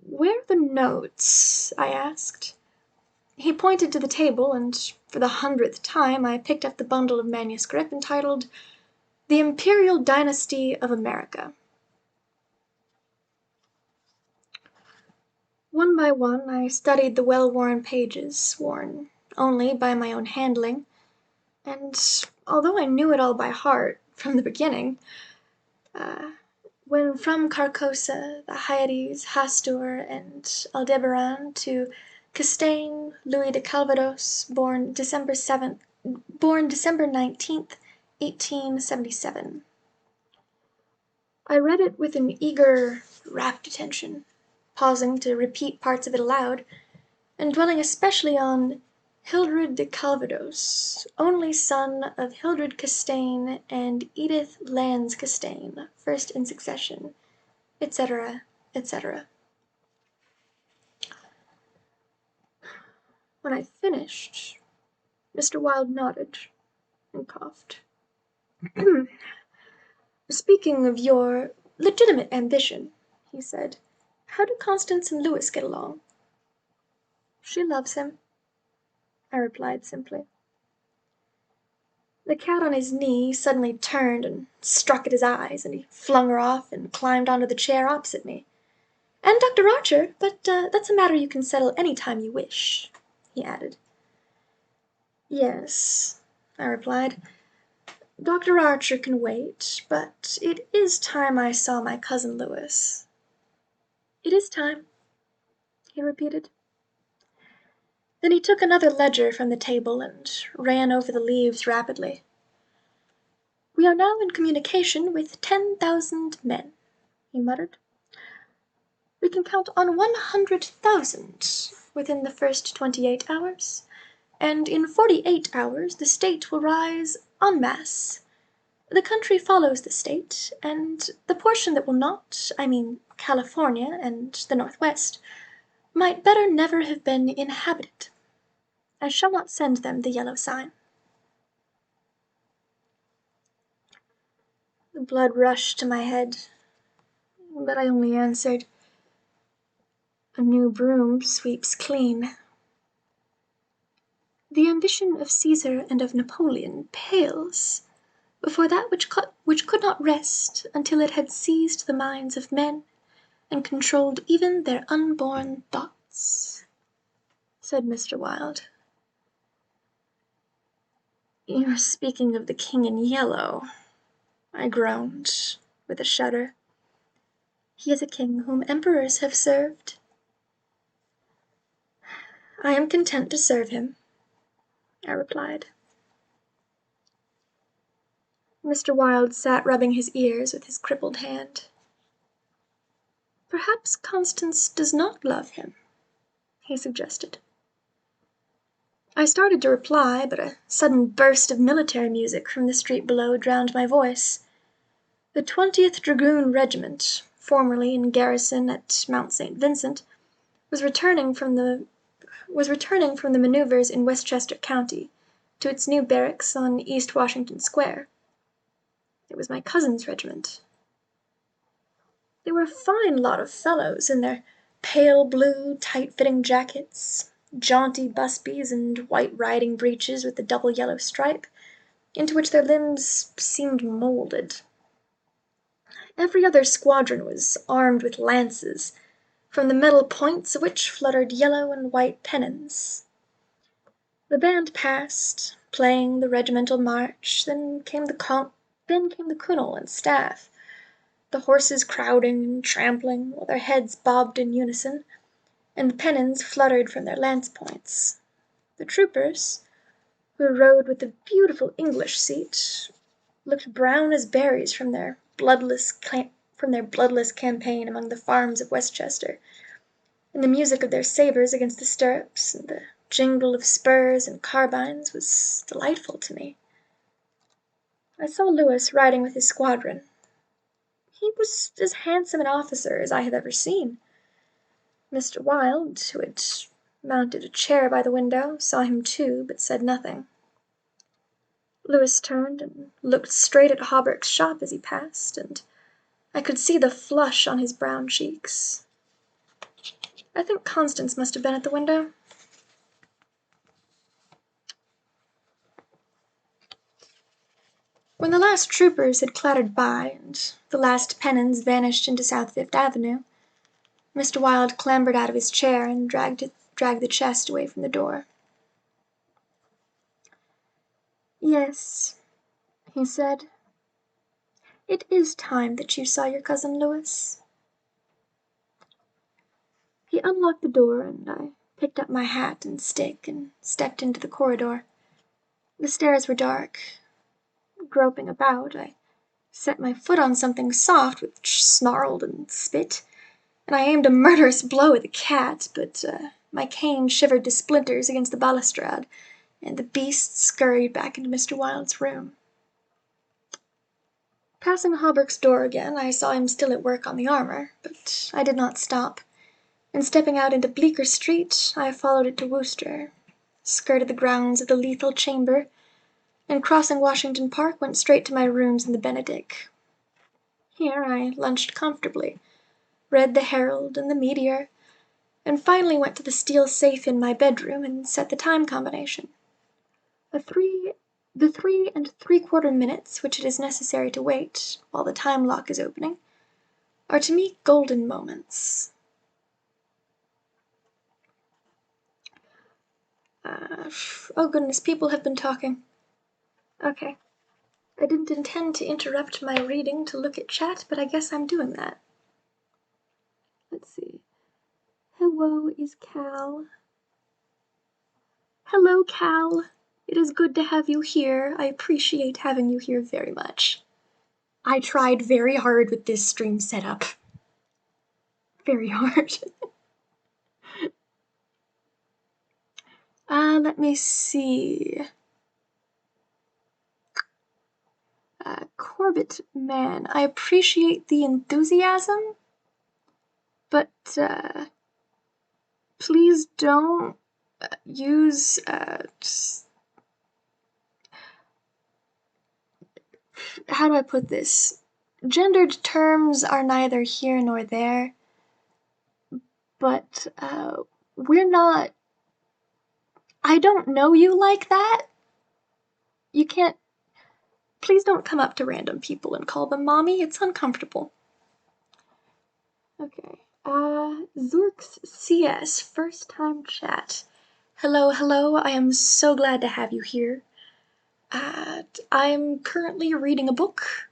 Where are the notes? I asked. He pointed to the table, and for the 100th time I picked up the bundle of manuscript entitled The Imperial Dynasty of America. One by one I studied the well-worn pages, worn only by my own handling, and although I knew it all by heart from the beginning, when from Carcosa, the Hyades, Hastur, and Aldebaran to Castaigne, Louis de Calvados, born December 19th, 1877. I read it with an eager, rapt attention, pausing to repeat parts of it aloud, and dwelling especially on Hildred de Calvados, only son of Hildred Castaigne and Edith Lands Castaigne, first in succession, etc., etc. When I finished, Mr. Wilde nodded and coughed. Speaking of your legitimate ambition, he said, how do Constance and Louis get along? She loves him, I replied simply. The cat on his knee suddenly turned and struck at his eyes, and he flung her off and climbed onto the chair opposite me. And Dr. Archer, but that's a matter you can settle any time you wish, he added. Yes, I replied. Dr. Archer can wait, but it is time I saw my cousin Louis. It is time, he repeated. Then he took another ledger from the table and ran over the leaves rapidly. We are now in communication with 10,000 men, he muttered. We can count on 100,000 within the first 28 hours, and in 48 hours the state will rise en masse. The country follows the state, and the portion that will not, I mean California and the Northwest, might better never have been inhabited. I shall not send them the yellow sign. The blood rushed to my head, but I only answered, a new broom sweeps clean. The ambition of Caesar and of Napoleon pales before that which could not rest until it had seized the minds of men and controlled even their unborn thoughts, said Mr. Wilde. You are speaking of the king in yellow, I groaned with a shudder. He is a king whom emperors have served. I am content to serve him, I replied. Mr. Wilde sat rubbing his ears with his crippled hand. Perhaps Constance does not love him, he suggested. I started to reply, but a sudden burst of military music from the street below drowned my voice. The 20th Dragoon Regiment, formerly in garrison at Mount St. Vincent, was returning from the maneuvers in Westchester County to its new barracks on East Washington Square. It was my cousin's regiment. They were a fine lot of fellows in their pale blue, tight-fitting jackets, jaunty busbies, and white riding breeches with the double yellow stripe, into which their limbs seemed molded. Every other squadron was armed with lances, from the metal points of which fluttered yellow and white pennons. The band passed, playing the regimental march, then came the kunel and staff, the horses crowding and trampling, while their heads bobbed in unison, and the pennons fluttered from their lance points. The troopers, who rode with the beautiful English seat, looked brown as berries from their bloodless campaign among the farms of Westchester, and the music of their sabres against the stirrups, and the jingle of spurs and carbines was delightful to me. I saw Lewis riding with his squadron. He was as handsome an officer as I have ever seen. Mr. Wilde, who had mounted a chair by the window, saw him too, but said nothing. Lewis turned and looked straight at Hawberk's shop as he passed, and I could see the flush on his brown cheeks. I think Constance must have been at the window. When the last troopers had clattered by, and the last pennons vanished into South Fifth Avenue, Mr. Wilde clambered out of his chair and dragged the chest away from the door. "Yes," he said, "it is time that you saw your cousin Lewis." He unlocked the door, and I picked up my hat and stick and stepped into the corridor. The stairs were dark. Groping about, I set my foot on something soft which snarled and spit, and I aimed a murderous blow at the cat, but my cane shivered to splinters against the balustrade, and the beast scurried back into Mr. Wilde's room. Passing Hawberk's door again, I saw him still at work on the armor, but I did not stop, and stepping out into Bleecker Street, I followed it to Wooster, skirted the grounds of the Lethal Chamber, and crossing Washington Park went straight to my rooms in the Benedick. Here I lunched comfortably, read the Herald and the Meteor, and finally went to the steel safe in my bedroom and set the time combination. The 3 3/4 minutes which it is necessary to wait while the time lock is opening are to me golden moments. Oh goodness, people have been talking. Okay. I didn't intend to interrupt my reading to look at chat, but I guess I'm doing that. Let's see. Hello, is Cal. Hello, Cal. It is good to have you here. I appreciate having you here very much. I tried very hard with this stream setup. Very hard. Let me see. Corbett, man, I appreciate the enthusiasm, but please don't use how do I put this? Gendered terms are neither here nor there, but we're not. I don't know you like that. You can't. Please don't come up to random people and call them mommy. It's uncomfortable. Okay. Zorks CS, first time chat. Hello, hello. I am so glad to have you here. I'm currently reading a book.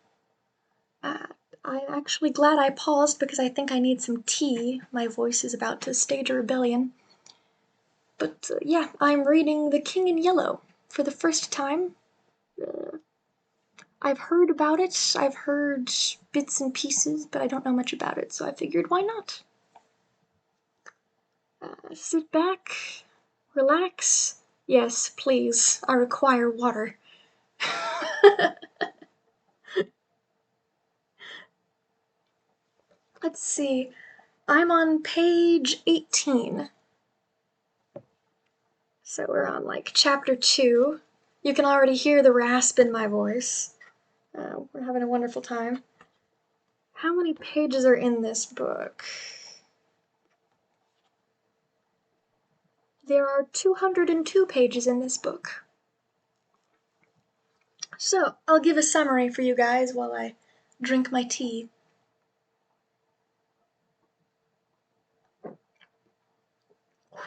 I'm actually glad I paused because I think I need some tea. My voice is about to stage a rebellion. But yeah, I'm reading The King in Yellow for the first time. I've heard about it, I've heard bits and pieces, but I don't know much about it, so I figured why not? Sit back, relax. Yes, please, I require water. Let's see, I'm on page 18. So we're on like chapter 2. You can already hear the rasp in my voice. We're having a wonderful time. How many pages are in this book? There are 202 pages in this book. So, I'll give a summary for you guys while I drink my tea.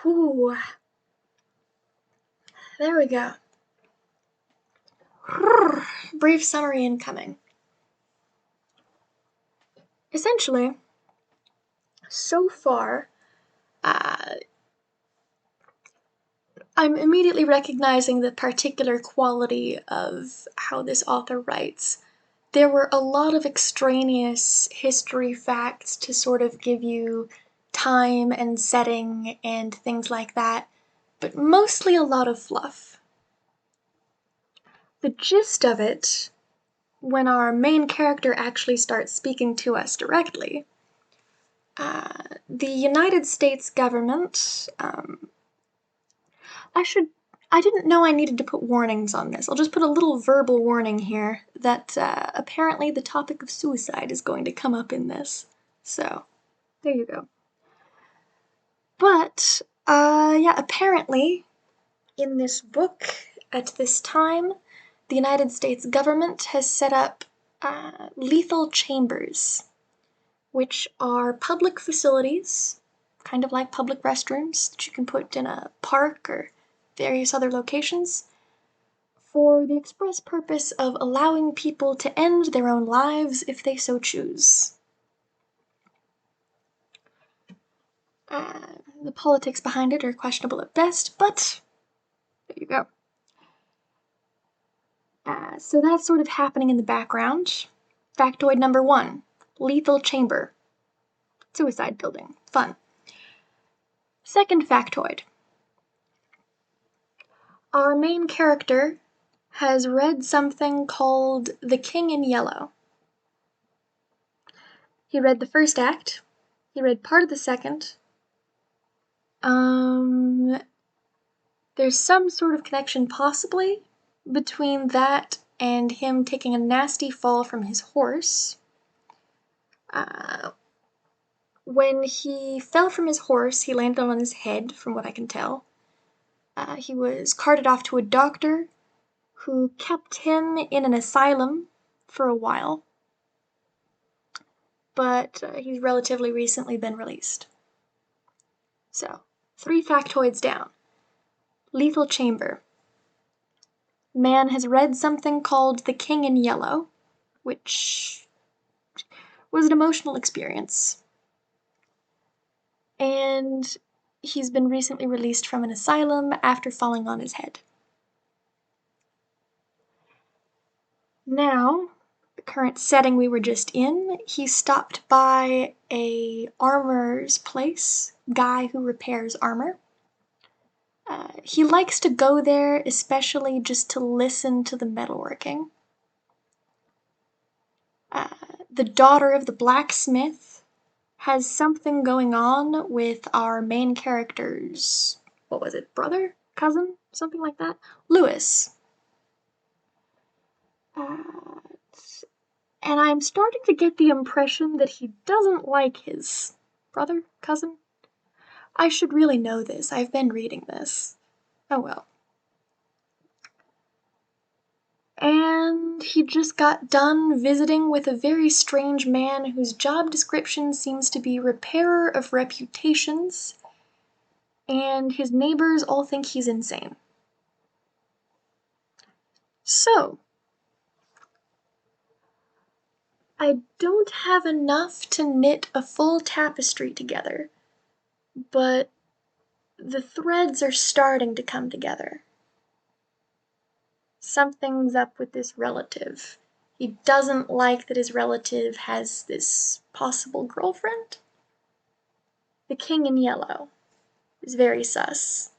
Whew. There we go. Brief summary incoming. Essentially, so far, I'm immediately recognizing the particular quality of how this author writes. There were a lot of extraneous history facts to sort of give you time and setting and things like that, but mostly a lot of fluff. The gist of it, when our main character actually starts speaking to us directly, the United States government, I didn't know I needed to put warnings on this. I'll just put a little verbal warning here that apparently the topic of suicide is going to come up in this. So, there you go. But, yeah, apparently, in this book, at this time, the United States government has set up lethal chambers, which are public facilities, kind of like public restrooms that you can put in a park or various other locations, for the express purpose of allowing people to end their own lives if they so choose. The politics behind it are questionable at best, but there you go. So that's sort of happening in the background. Factoid number 1, lethal chamber. Suicide building. Fun. Second factoid. Our main character has read something called The King in Yellow. He read the first act. He read part of the second. There's some sort of connection, possibly, between that and him taking a nasty fall from his horse. When he fell from his horse, he landed on his head, from what I can tell. He was carted off to a doctor who kept him in an asylum for a while, but he's relatively recently been released. So, 3 factoids down. Lethal chamber. Man has read something called The King in Yellow, which was an emotional experience. And he's been recently released from an asylum after falling on his head. Now, the current setting we were just in, he stopped by a armorer's place, guy who repairs armor. He likes to go there, especially just to listen to the metalworking. The daughter of the blacksmith has something going on with our main character's, what was it, brother? Cousin? Something like that? Lewis. And I'm starting to get the impression that he doesn't like his brother? Cousin? I should really know this. I've been reading this. Oh well. And he just got done visiting with a very strange man whose job description seems to be repairer of reputations, and his neighbors all think he's insane. So, I don't have enough to knit a full tapestry together, but the threads are starting to come together. Something's up with this relative. He doesn't like that his relative has this possible girlfriend. The King in Yellow is very sus.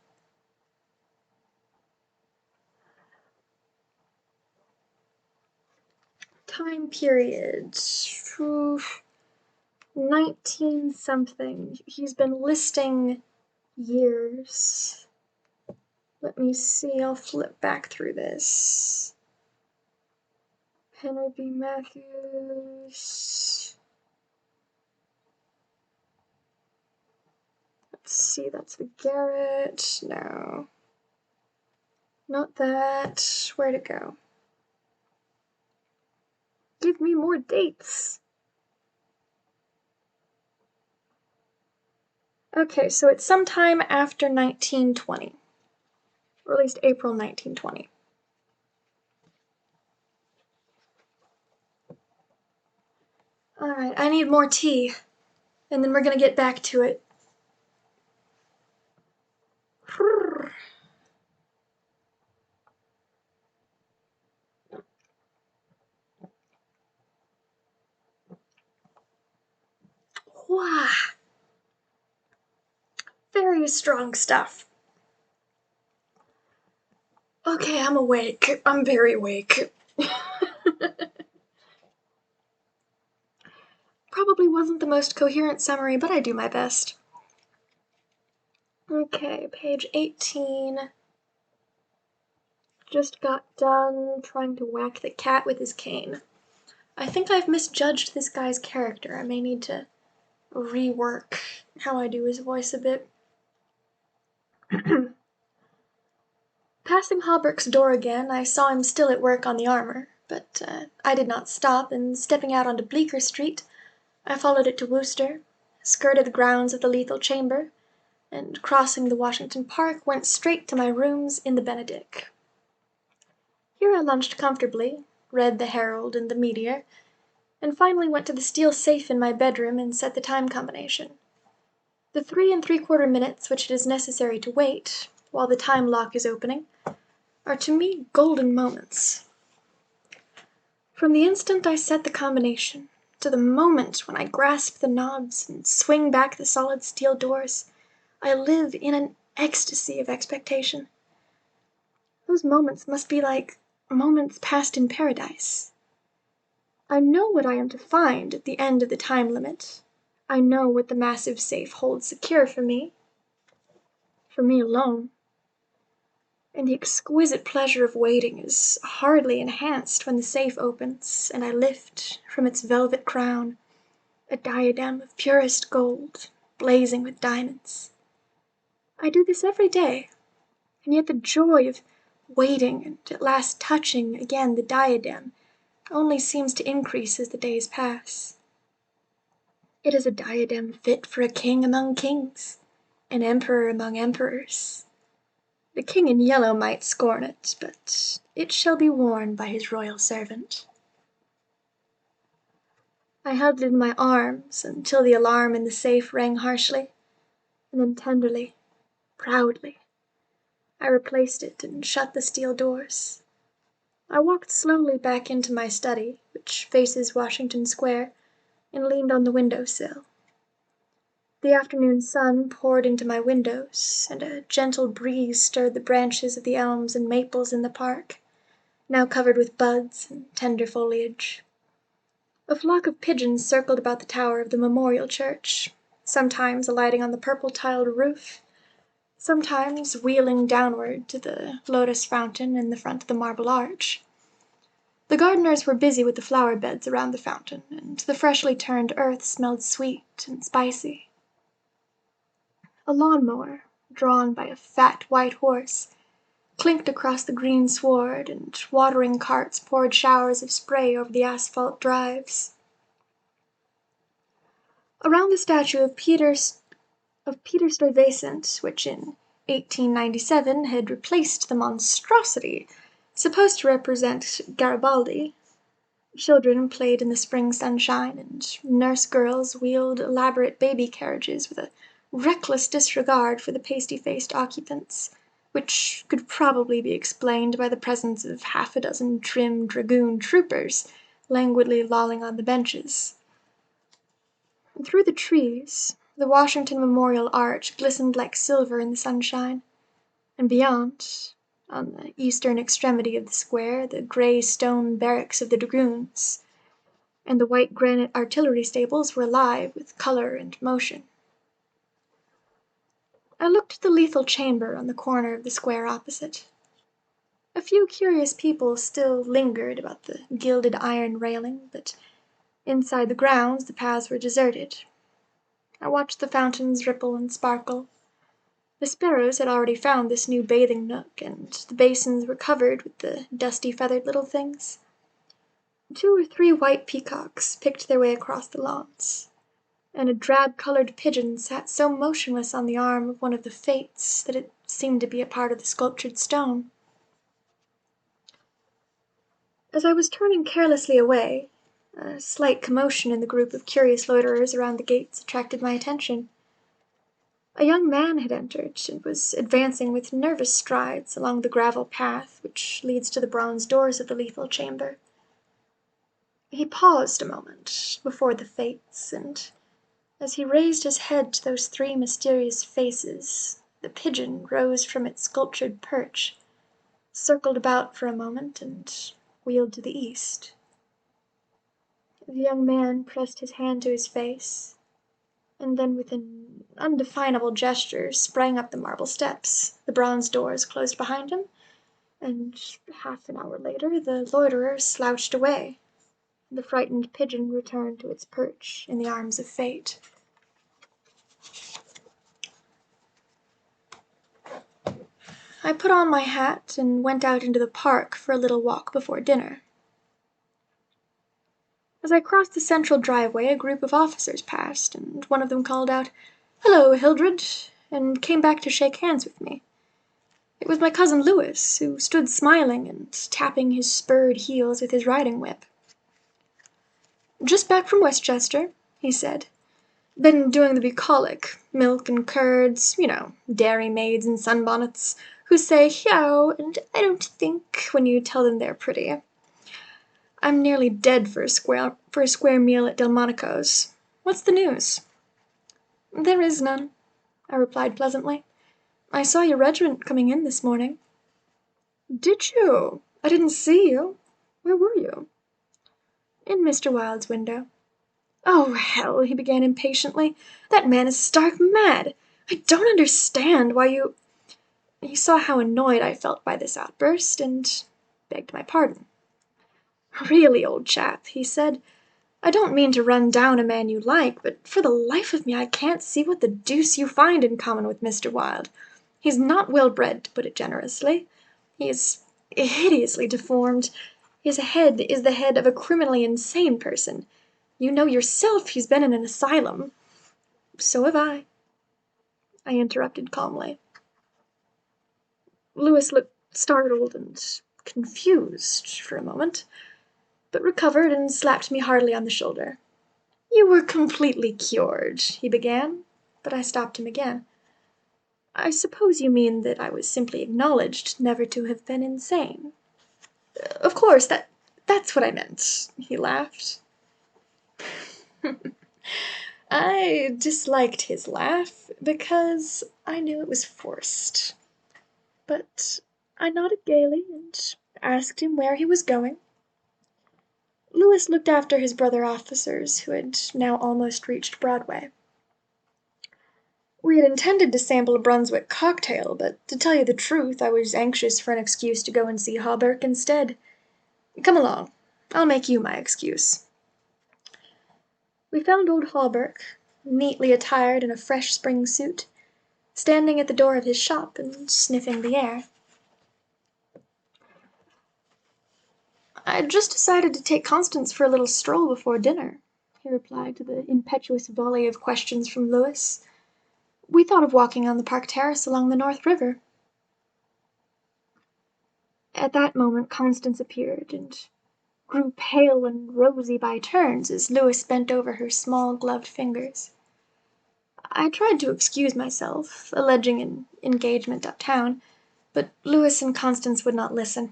Time period. 19 something. He's been listing years. Let me see, I'll flip back through this. Henry B. Matthews. Let's see, that's the garret. No. Not that. Where'd it go? Give me more dates. Okay, so it's sometime after 1920. Or at least April 1920. Alright, I need more tea. And then we're gonna get back to it. Wow. Very strong stuff. Okay, I'm awake. I'm very awake. Probably wasn't the most coherent summary, but I do my best. Okay, page 18. Just got done trying to whack the cat with his cane. I think I've misjudged this guy's character. I may need to rework how I do his voice a bit. Passing Hawberk's door again, I saw him still at work on the armor, but I did not stop, and stepping out onto Bleecker Street, I followed it to Wooster, skirted the grounds of the lethal chamber, and crossing the Washington Park, went straight to my rooms in the Benedict. Here I lunched comfortably, read the Herald and the Meteor, and finally went to the steel safe in my bedroom and set the time combination. The 3 3/4 minutes which it is necessary to wait, while the time lock is opening, are to me golden moments. From the instant I set the combination, to the moment when I grasp the knobs and swing back the solid steel doors, I live in an ecstasy of expectation. Those moments must be like moments passed in paradise. I know what I am to find at the end of the time limit. I know what the massive safe holds secure for me alone. And the exquisite pleasure of waiting is hardly enhanced when the safe opens and I lift from its velvet crown a diadem of purest gold, blazing with diamonds. I do this every day, and yet the joy of waiting and at last touching again the diadem only seems to increase as the days pass. It is a diadem fit for a king among kings, an emperor among emperors. The king in yellow might scorn it, but it shall be worn by his royal servant. I held it in my arms until the alarm in the safe rang harshly, and then tenderly, proudly, I replaced it and shut the steel doors. I walked slowly back into my study, which faces Washington Square, and leaned on the window sill. The afternoon sun poured into my windows, and a gentle breeze stirred the branches of the elms and maples in the park, now covered with buds and tender foliage. A flock of pigeons circled about the tower of the Memorial Church, sometimes alighting on the purple-tiled roof, sometimes wheeling downward to the lotus fountain in the front of the Marble Arch. The gardeners were busy with the flower beds around the fountain, and the freshly turned earth smelled sweet and spicy. A lawn-mower, drawn by a fat white horse, clinked across the green sward, and watering carts poured showers of spray over the asphalt drives. Around the statue of Peter Stuyvesant, which in 1897 had replaced the monstrosity supposed to represent Garibaldi, children played in the spring sunshine, and nurse girls wheeled elaborate baby carriages with a reckless disregard for the pasty-faced occupants, which could probably be explained by the presence of half a dozen trim dragoon troopers languidly lolling on the benches. Through the trees, the Washington Memorial Arch glistened like silver in the sunshine, and beyond, on the eastern extremity of the square, the gray stone barracks of the dragoons, and the white granite artillery stables were alive with color and motion. I looked at the lethal chamber on the corner of the square opposite. A few curious people still lingered about the gilded iron railing, but inside the grounds the paths were deserted. I watched the fountains ripple and sparkle, The sparrows had already found this new bathing nook, and the basins were covered with the dusty feathered little things. 2 or 3 white peacocks picked their way across the lawns, and a drab-colored pigeon sat so motionless on the arm of one of the Fates that it seemed to be a part of the sculptured stone. As I was turning carelessly away, a slight commotion in the group of curious loiterers around the gates attracted my attention. A young man had entered and was advancing with nervous strides along the gravel path which leads to the bronze doors of the lethal chamber. He paused a moment before the Fates, and as he raised his head to those 3 mysterious faces, the pigeon rose from its sculptured perch, circled about for a moment, and wheeled to the east. The young man pressed his hand to his face, and then with an undefinable gesture sprang up the marble steps. The bronze doors closed behind him, and half an hour later the loiterer slouched away, and the frightened pigeon returned to its perch in the arms of fate. I put on my hat and went out into the park for a little walk before dinner. As I crossed the central driveway, a group of officers passed, and one of them called out, "Hello, Hildred," and came back to shake hands with me. It was my cousin Louis, who stood smiling and tapping his spurred heels with his riding whip. "Just back from Westchester," he said. "Been doing the bucolic, milk and curds, dairy maids in sunbonnets, who say 'Yow' and 'I don't think' when you tell them they're pretty. I'm nearly dead for a square meal at Delmonico's. What's the news?" "There is none," I replied pleasantly. "I saw your regiment coming in this morning." "Did you? I didn't see you. Where were you?" "In Mr. Wilde's window." "Oh, hell," he began impatiently. "That man is stark mad. I don't understand why you—" He saw how annoyed I felt by this outburst, and begged my pardon. "Really, old chap," he said, "I don't mean to run down a man you like, but for the life of me I can't see what the deuce you find in common with Mr. Wilde. He's not well bred, to put it generously. He is hideously deformed. His head is the head of a criminally insane person. You know yourself he's been in an asylum." "So have I," I interrupted calmly. Louis looked startled and confused for a moment, but recovered and slapped me heartily on the shoulder. "You were completely cured," he began, but I stopped him again. "I suppose you mean that I was simply acknowledged never to have been insane." "Of course, that's what I meant," he laughed. I disliked his laugh because I knew it was forced. But I nodded gaily and asked him where he was going. Louis looked after his brother officers, who had now almost reached Broadway. We had intended to sample a Brunswick cocktail, but to tell you the truth, I was anxious for an excuse to go and see Hawberk instead. "Come along. I'll make you my excuse." We found old Hawberk, neatly attired in a fresh spring suit, standing at the door of his shop and sniffing the air. "I'd just decided to take Constance for a little stroll before dinner," he replied to the impetuous volley of questions from Louis. "We thought of walking on the park terrace along the North River." At that moment Constance appeared, and grew pale and rosy by turns as Louis bent over her small gloved fingers. I tried to excuse myself, alleging an engagement uptown, but Louis and Constance would not listen,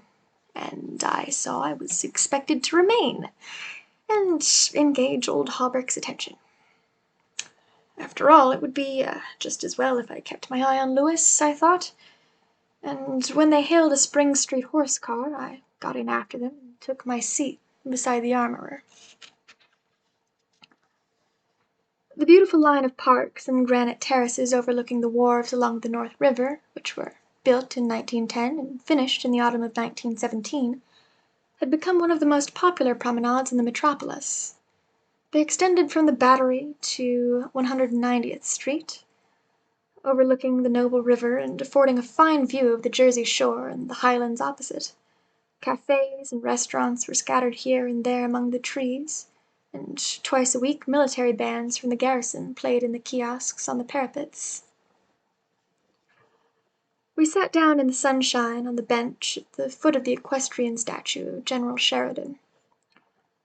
and I saw I was expected to remain and engage old Hawberk's attention. After all, it would be just as well if I kept my eye on Louis, I thought, and when they hailed a Spring Street horse car, I got in after them and took my seat beside the armorer. The beautiful line of parks and granite terraces overlooking the wharves along the North River, which were built in 1910 and finished in the autumn of 1917, had become one of the most popular promenades in the metropolis. They extended from the Battery to 190th Street, overlooking the noble river and affording a fine view of the Jersey shore and the highlands opposite. Cafes and restaurants were scattered here and there among the trees, and twice a week military bands from the garrison played in the kiosks on the parapets. We sat down in the sunshine on the bench at the foot of the equestrian statue of General Sheridan.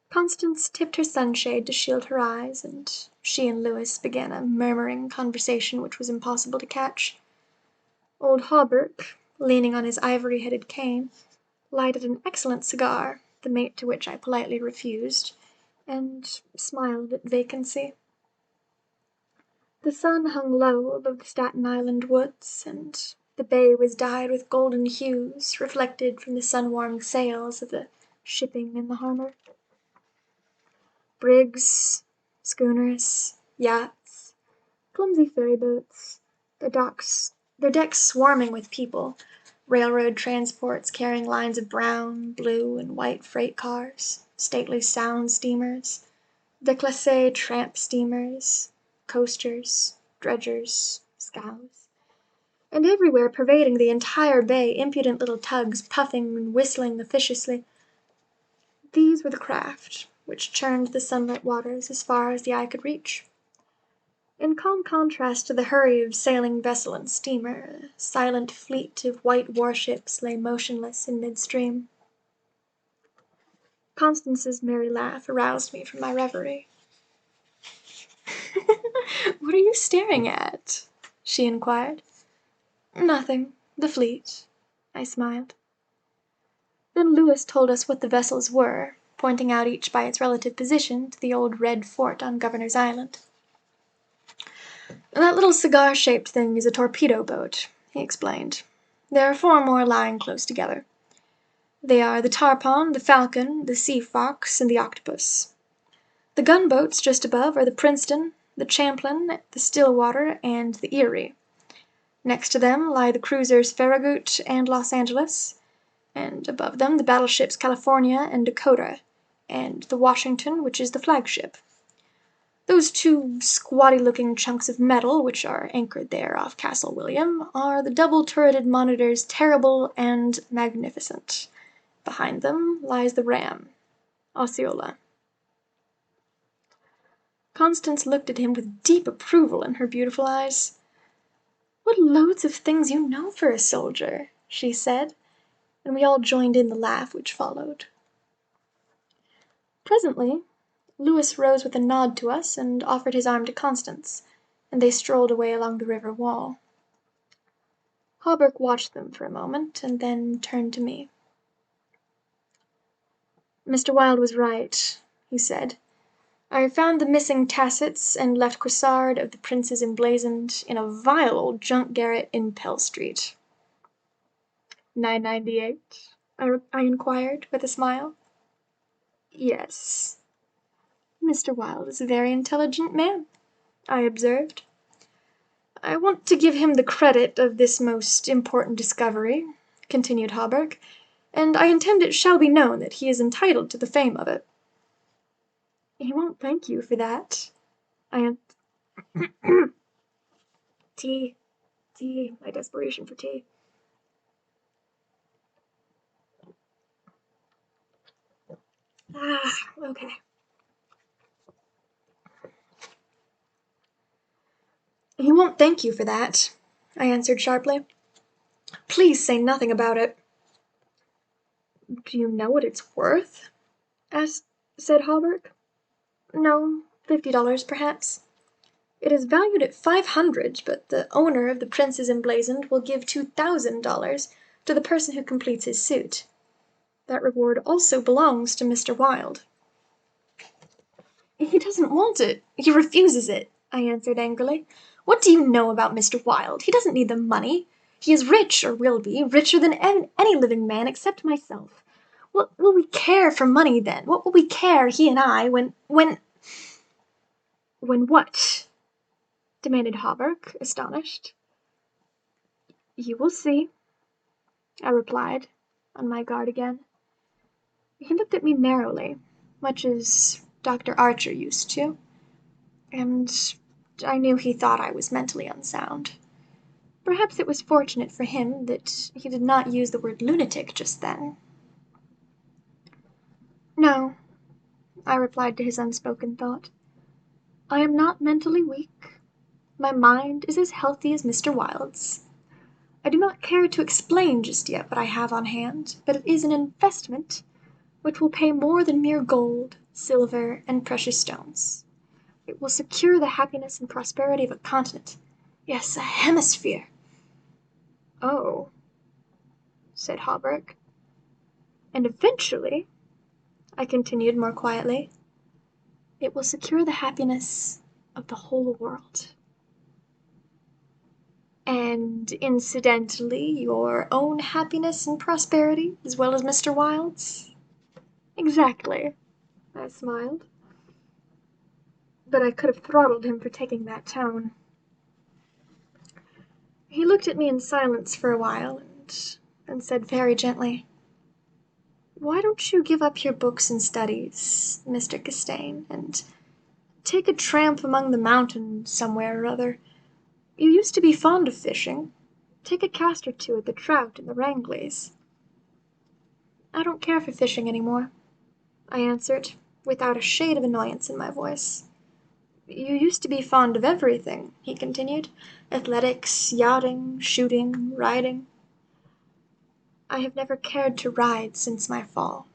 Constance tipped her sunshade to shield her eyes, and she and Louis began a murmuring conversation which was impossible to catch. Old Hawberk, leaning on his ivory-headed cane, lighted an excellent cigar, the mate to which I politely refused, and smiled at vacancy. The sun hung low above the Staten Island woods, and the bay was dyed with golden hues reflected from the sun-warmed sails of the shipping in the harbor. Brigs, schooners, yachts, clumsy ferryboats, their decks swarming with people, railroad transports carrying lines of brown, blue, and white freight cars, stately sound steamers, déclassé tramp steamers, coasters, dredgers, scows, and everywhere pervading the entire bay impudent little tugs puffing and whistling officiously. These were the craft which churned the sunlit waters as far as the eye could reach. In calm contrast to the hurry of sailing vessel and steamer, a silent fleet of white warships lay motionless in midstream. Constance's merry laugh aroused me from my reverie. "What are you staring at?" she inquired. "Nothing. The fleet," I smiled. Then Louis told us what the vessels were, pointing out each by its relative position to the old red fort on Governor's Island. "That little cigar-shaped thing is a torpedo boat," he explained. "There are 4 more lying close together. They are the Tarpon, the Falcon, the Sea Fox, and the Octopus. The gunboats just above are the Princeton, the Champlain, the Stillwater, and the Erie. Next to them lie the cruisers Farragut and Los Angeles, and above them the battleships California and Dakota, and the Washington, which is the flagship. Those 2 squatty-looking chunks of metal which are anchored there off Castle William are the double-turreted monitors Terrible and Magnificent. Behind them lies the ram, Osceola." Constance looked at him with deep approval in her beautiful eyes. "What loads of things you know for a soldier," she said, and we all joined in the laugh which followed. Presently Louis rose with a nod to us and offered his arm to Constance, and they strolled away along the river wall. Hawberk watched them for a moment, and then turned to me. "Mr. Wilde was right," he said. "I found the missing tassets and left cuissard of the Prince's emblazoned in a vile old junk garret in Pell Street." "998?" I inquired, with a smile. "Yes." "Mr. Wilde is a very intelligent man," I observed. "I want to give him the credit of this most important discovery," continued Hawberk, "and I intend it shall be known that he is entitled to the fame of it." "He won't thank you for that," I Tea, my desperation for tea. Okay. "He won't thank you for that," I answered sharply. "Please say nothing about it." "Do you know what it's worth?" said Hawberk. "No, $50, perhaps. It is valued at $500, but the owner of the Prince's emblazoned will give $2,000 to the person who completes his suit. That reward also belongs to Mr. Wilde." "He doesn't want it. He refuses it," I answered angrily. "What do you know about Mr. Wilde? He doesn't need the money. He is rich, or will be, richer than any living man except myself. What will we care for money, then? What will we care, he and I, when—" "When what?" demanded Hawberk, astonished. "You will see," I replied, on my guard again. He looked at me narrowly, much as Dr. Archer used to, and I knew he thought I was mentally unsound. Perhaps it was fortunate for him that he did not use the word lunatic just then. "No," I replied to his unspoken thought. "I am not mentally weak. My mind is as healthy as Mr. Wilde's. I do not care to explain just yet what I have on hand, but it is an investment which will pay more than mere gold, silver, and precious stones. It will secure the happiness and prosperity of a continent, yes, a hemisphere." "Oh," said Hawberk. "And eventually," I continued more quietly, "it will secure the happiness of the whole world." "And incidentally your own happiness and prosperity, as well as Mr. Wilde's?" "Exactly," I smiled. But I could have throttled him for taking that tone. He looked at me in silence for a while, and then said very gently, "Why don't you give up your books and studies, Mr. Castaigne, and take a tramp among the mountains somewhere or other? You used to be fond of fishing. Take a cast or two at the trout and the wranglies." "I don't care for fishing any more," I answered, without a shade of annoyance in my voice. "You used to be fond of everything," he continued. "Athletics, yachting, shooting, riding." "I have never cared to ride since my fall,"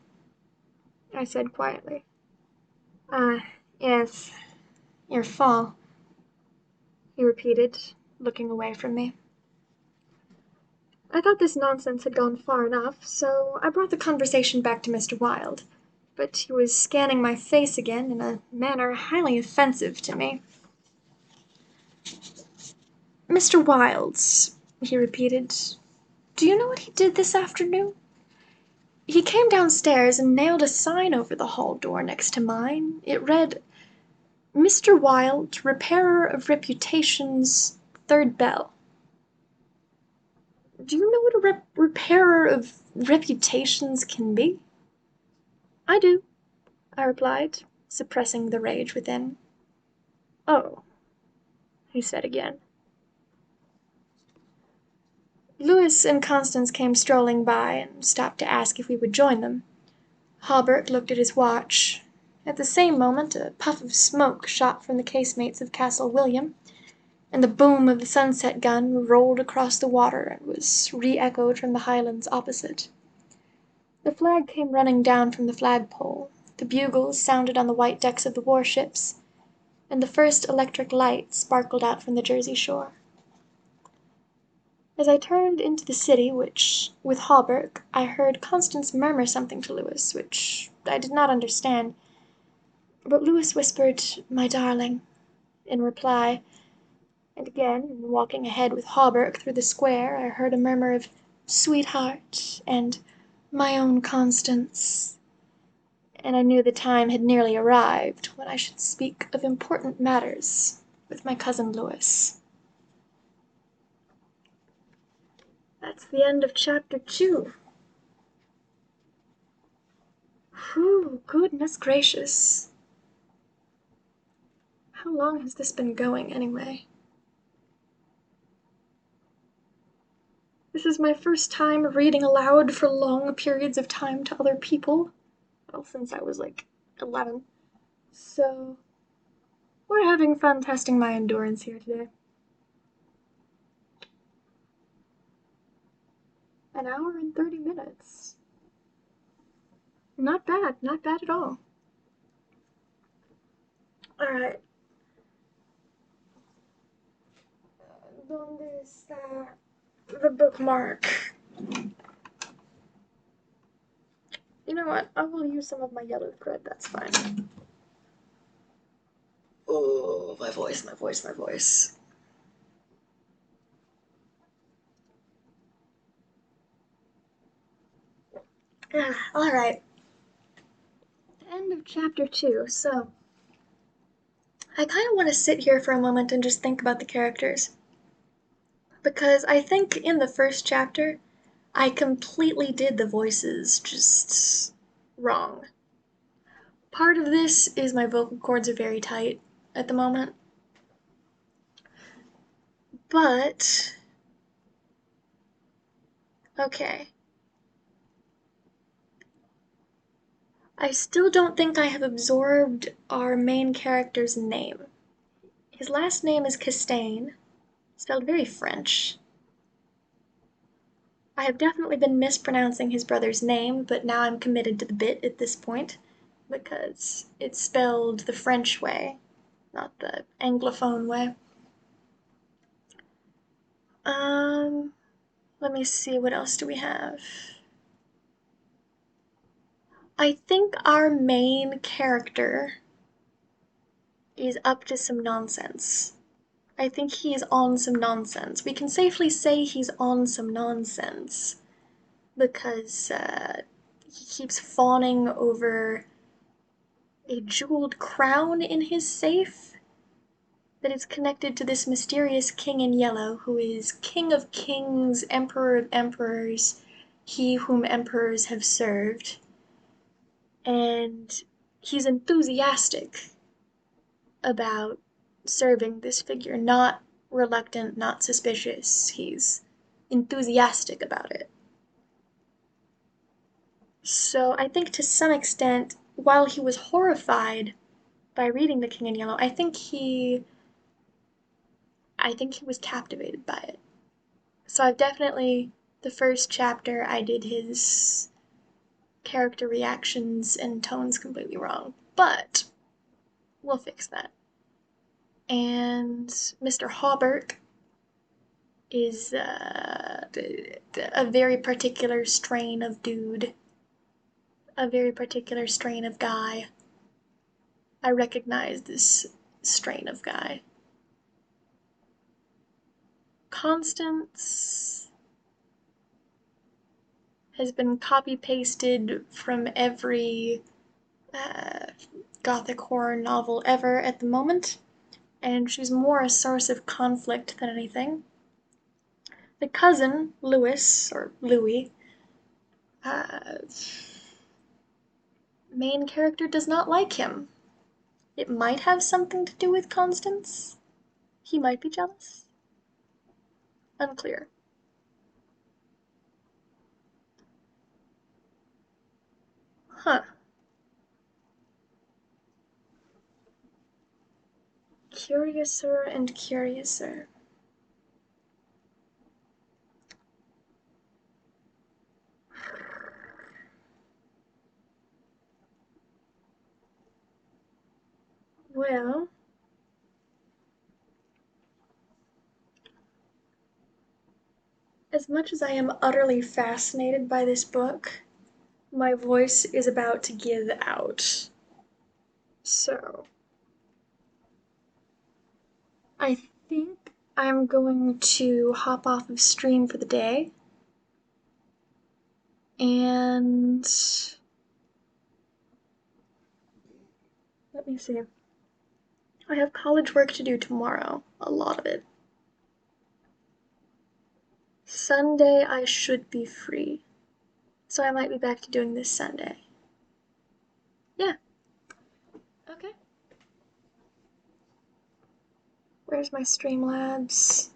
I said quietly. "Ah, yes, your fall," he repeated, looking away from me. I thought this nonsense had gone far enough, so I brought the conversation back to Mr. Wilde, but he was scanning my face again in a manner highly offensive to me. "Mr. Wilde," he repeated, "do you know what he did this afternoon? He came downstairs and nailed a sign over the hall door next to mine. It read, 'Mr. Wilde, repairer of reputations, third bell.' Do you know what a repairer of reputations can be?" "I do," I replied, suppressing the rage within. "Oh," he said again. Louis and Constance came strolling by and stopped to ask if we would join them. Hawberk looked at his watch. At the same moment a puff of smoke shot from the casemates of Castle William, and the boom of the sunset gun rolled across the water and was re-echoed from the highlands opposite. The flag came running down from the flagpole, the bugles sounded on the white decks of the warships, and the first electric light sparkled out from the Jersey shore. As I turned into the city with Hawberk, I heard Constance murmur something to Louis, which I did not understand, but Louis whispered, "My darling," in reply, and again, in walking ahead with Hawberk through the square, I heard a murmur of "Sweetheart," and "My own Constance," and I knew the time had nearly arrived when I should speak of important matters with my cousin Louis. That's the end of chapter 2. Whew, goodness gracious. How long has this been going, anyway? This is my first time reading aloud for long periods of time to other people. Well, since I was like 11. So, we're having fun testing my endurance here today. An hour and 30 minutes. Not bad at all. Alright. ¿Dónde está the bookmark? You know what? I will use some of my yellow thread, that's fine. Oh, my voice. Alright. The end of chapter 2, so I kind of want to sit here for a moment and just think about the characters. Because I think in the first chapter, I completely did the voices just wrong. Part of this is my vocal cords are very tight at the moment. But Okay. I still don't think I have absorbed our main character's name. His last name is Castaigne, spelled very French. I have definitely been mispronouncing his brother's name, but now I'm committed to the bit at this point because it's spelled the French way, not the Anglophone way. Um, Let me see, what else do we have? I think our main character is up to some nonsense. I think he's on some nonsense. We can safely say he's on some nonsense because he keeps fawning over a jeweled crown in his safe that is connected to this mysterious king in yellow who is king of kings, emperor of emperors, he whom emperors have served. And he's enthusiastic about serving this figure, not reluctant, not suspicious. He's enthusiastic about it. So I think to some extent, while he was horrified by reading The King in Yellow, I think he was captivated by it. So I've definitely the first chapter I did his character reactions and tones completely wrong, but we'll fix that. And Mr. Hawberk is a very particular strain of dude, a very particular strain of guy. I recognize this strain of guy. Constance has been copy pasted from every uh, gothic horror novel ever at the moment, and she's more a source of conflict than anything. The cousin, Louis, or Louis, uh, main character does not like him. It might have something to do with Constance. He might be jealous. Unclear. Huh. Curiouser and curiouser. Well, as much as I am utterly fascinated by this book, my voice is about to give out. So, I think I'm going to hop off of stream for the day. And let me see. I have college work to do tomorrow, a lot of it. Sunday I should be free, so I might be back to doing this Sunday. Yeah, okay. Where's my Streamlabs?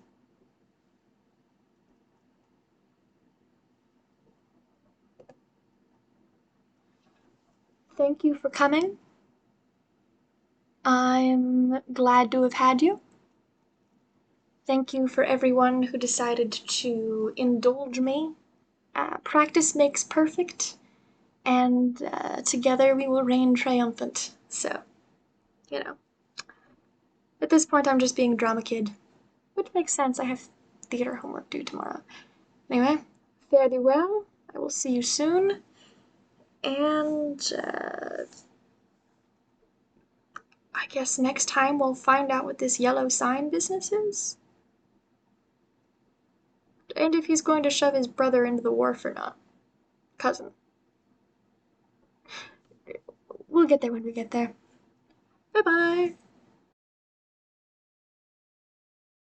Thank you for coming. I'm glad to have had you. Thank you for everyone who decided to indulge me. Practice makes perfect, and together we will reign triumphant. So, you know, at this point I'm just being a drama kid, which makes sense. I have theater homework due tomorrow. Anyway, fare thee well. I will see you soon. And I guess next time we'll find out what this yellow sign business is. And if he's going to shove his brother into the wharf or not. Cousin. We'll get there when we get there. Bye bye.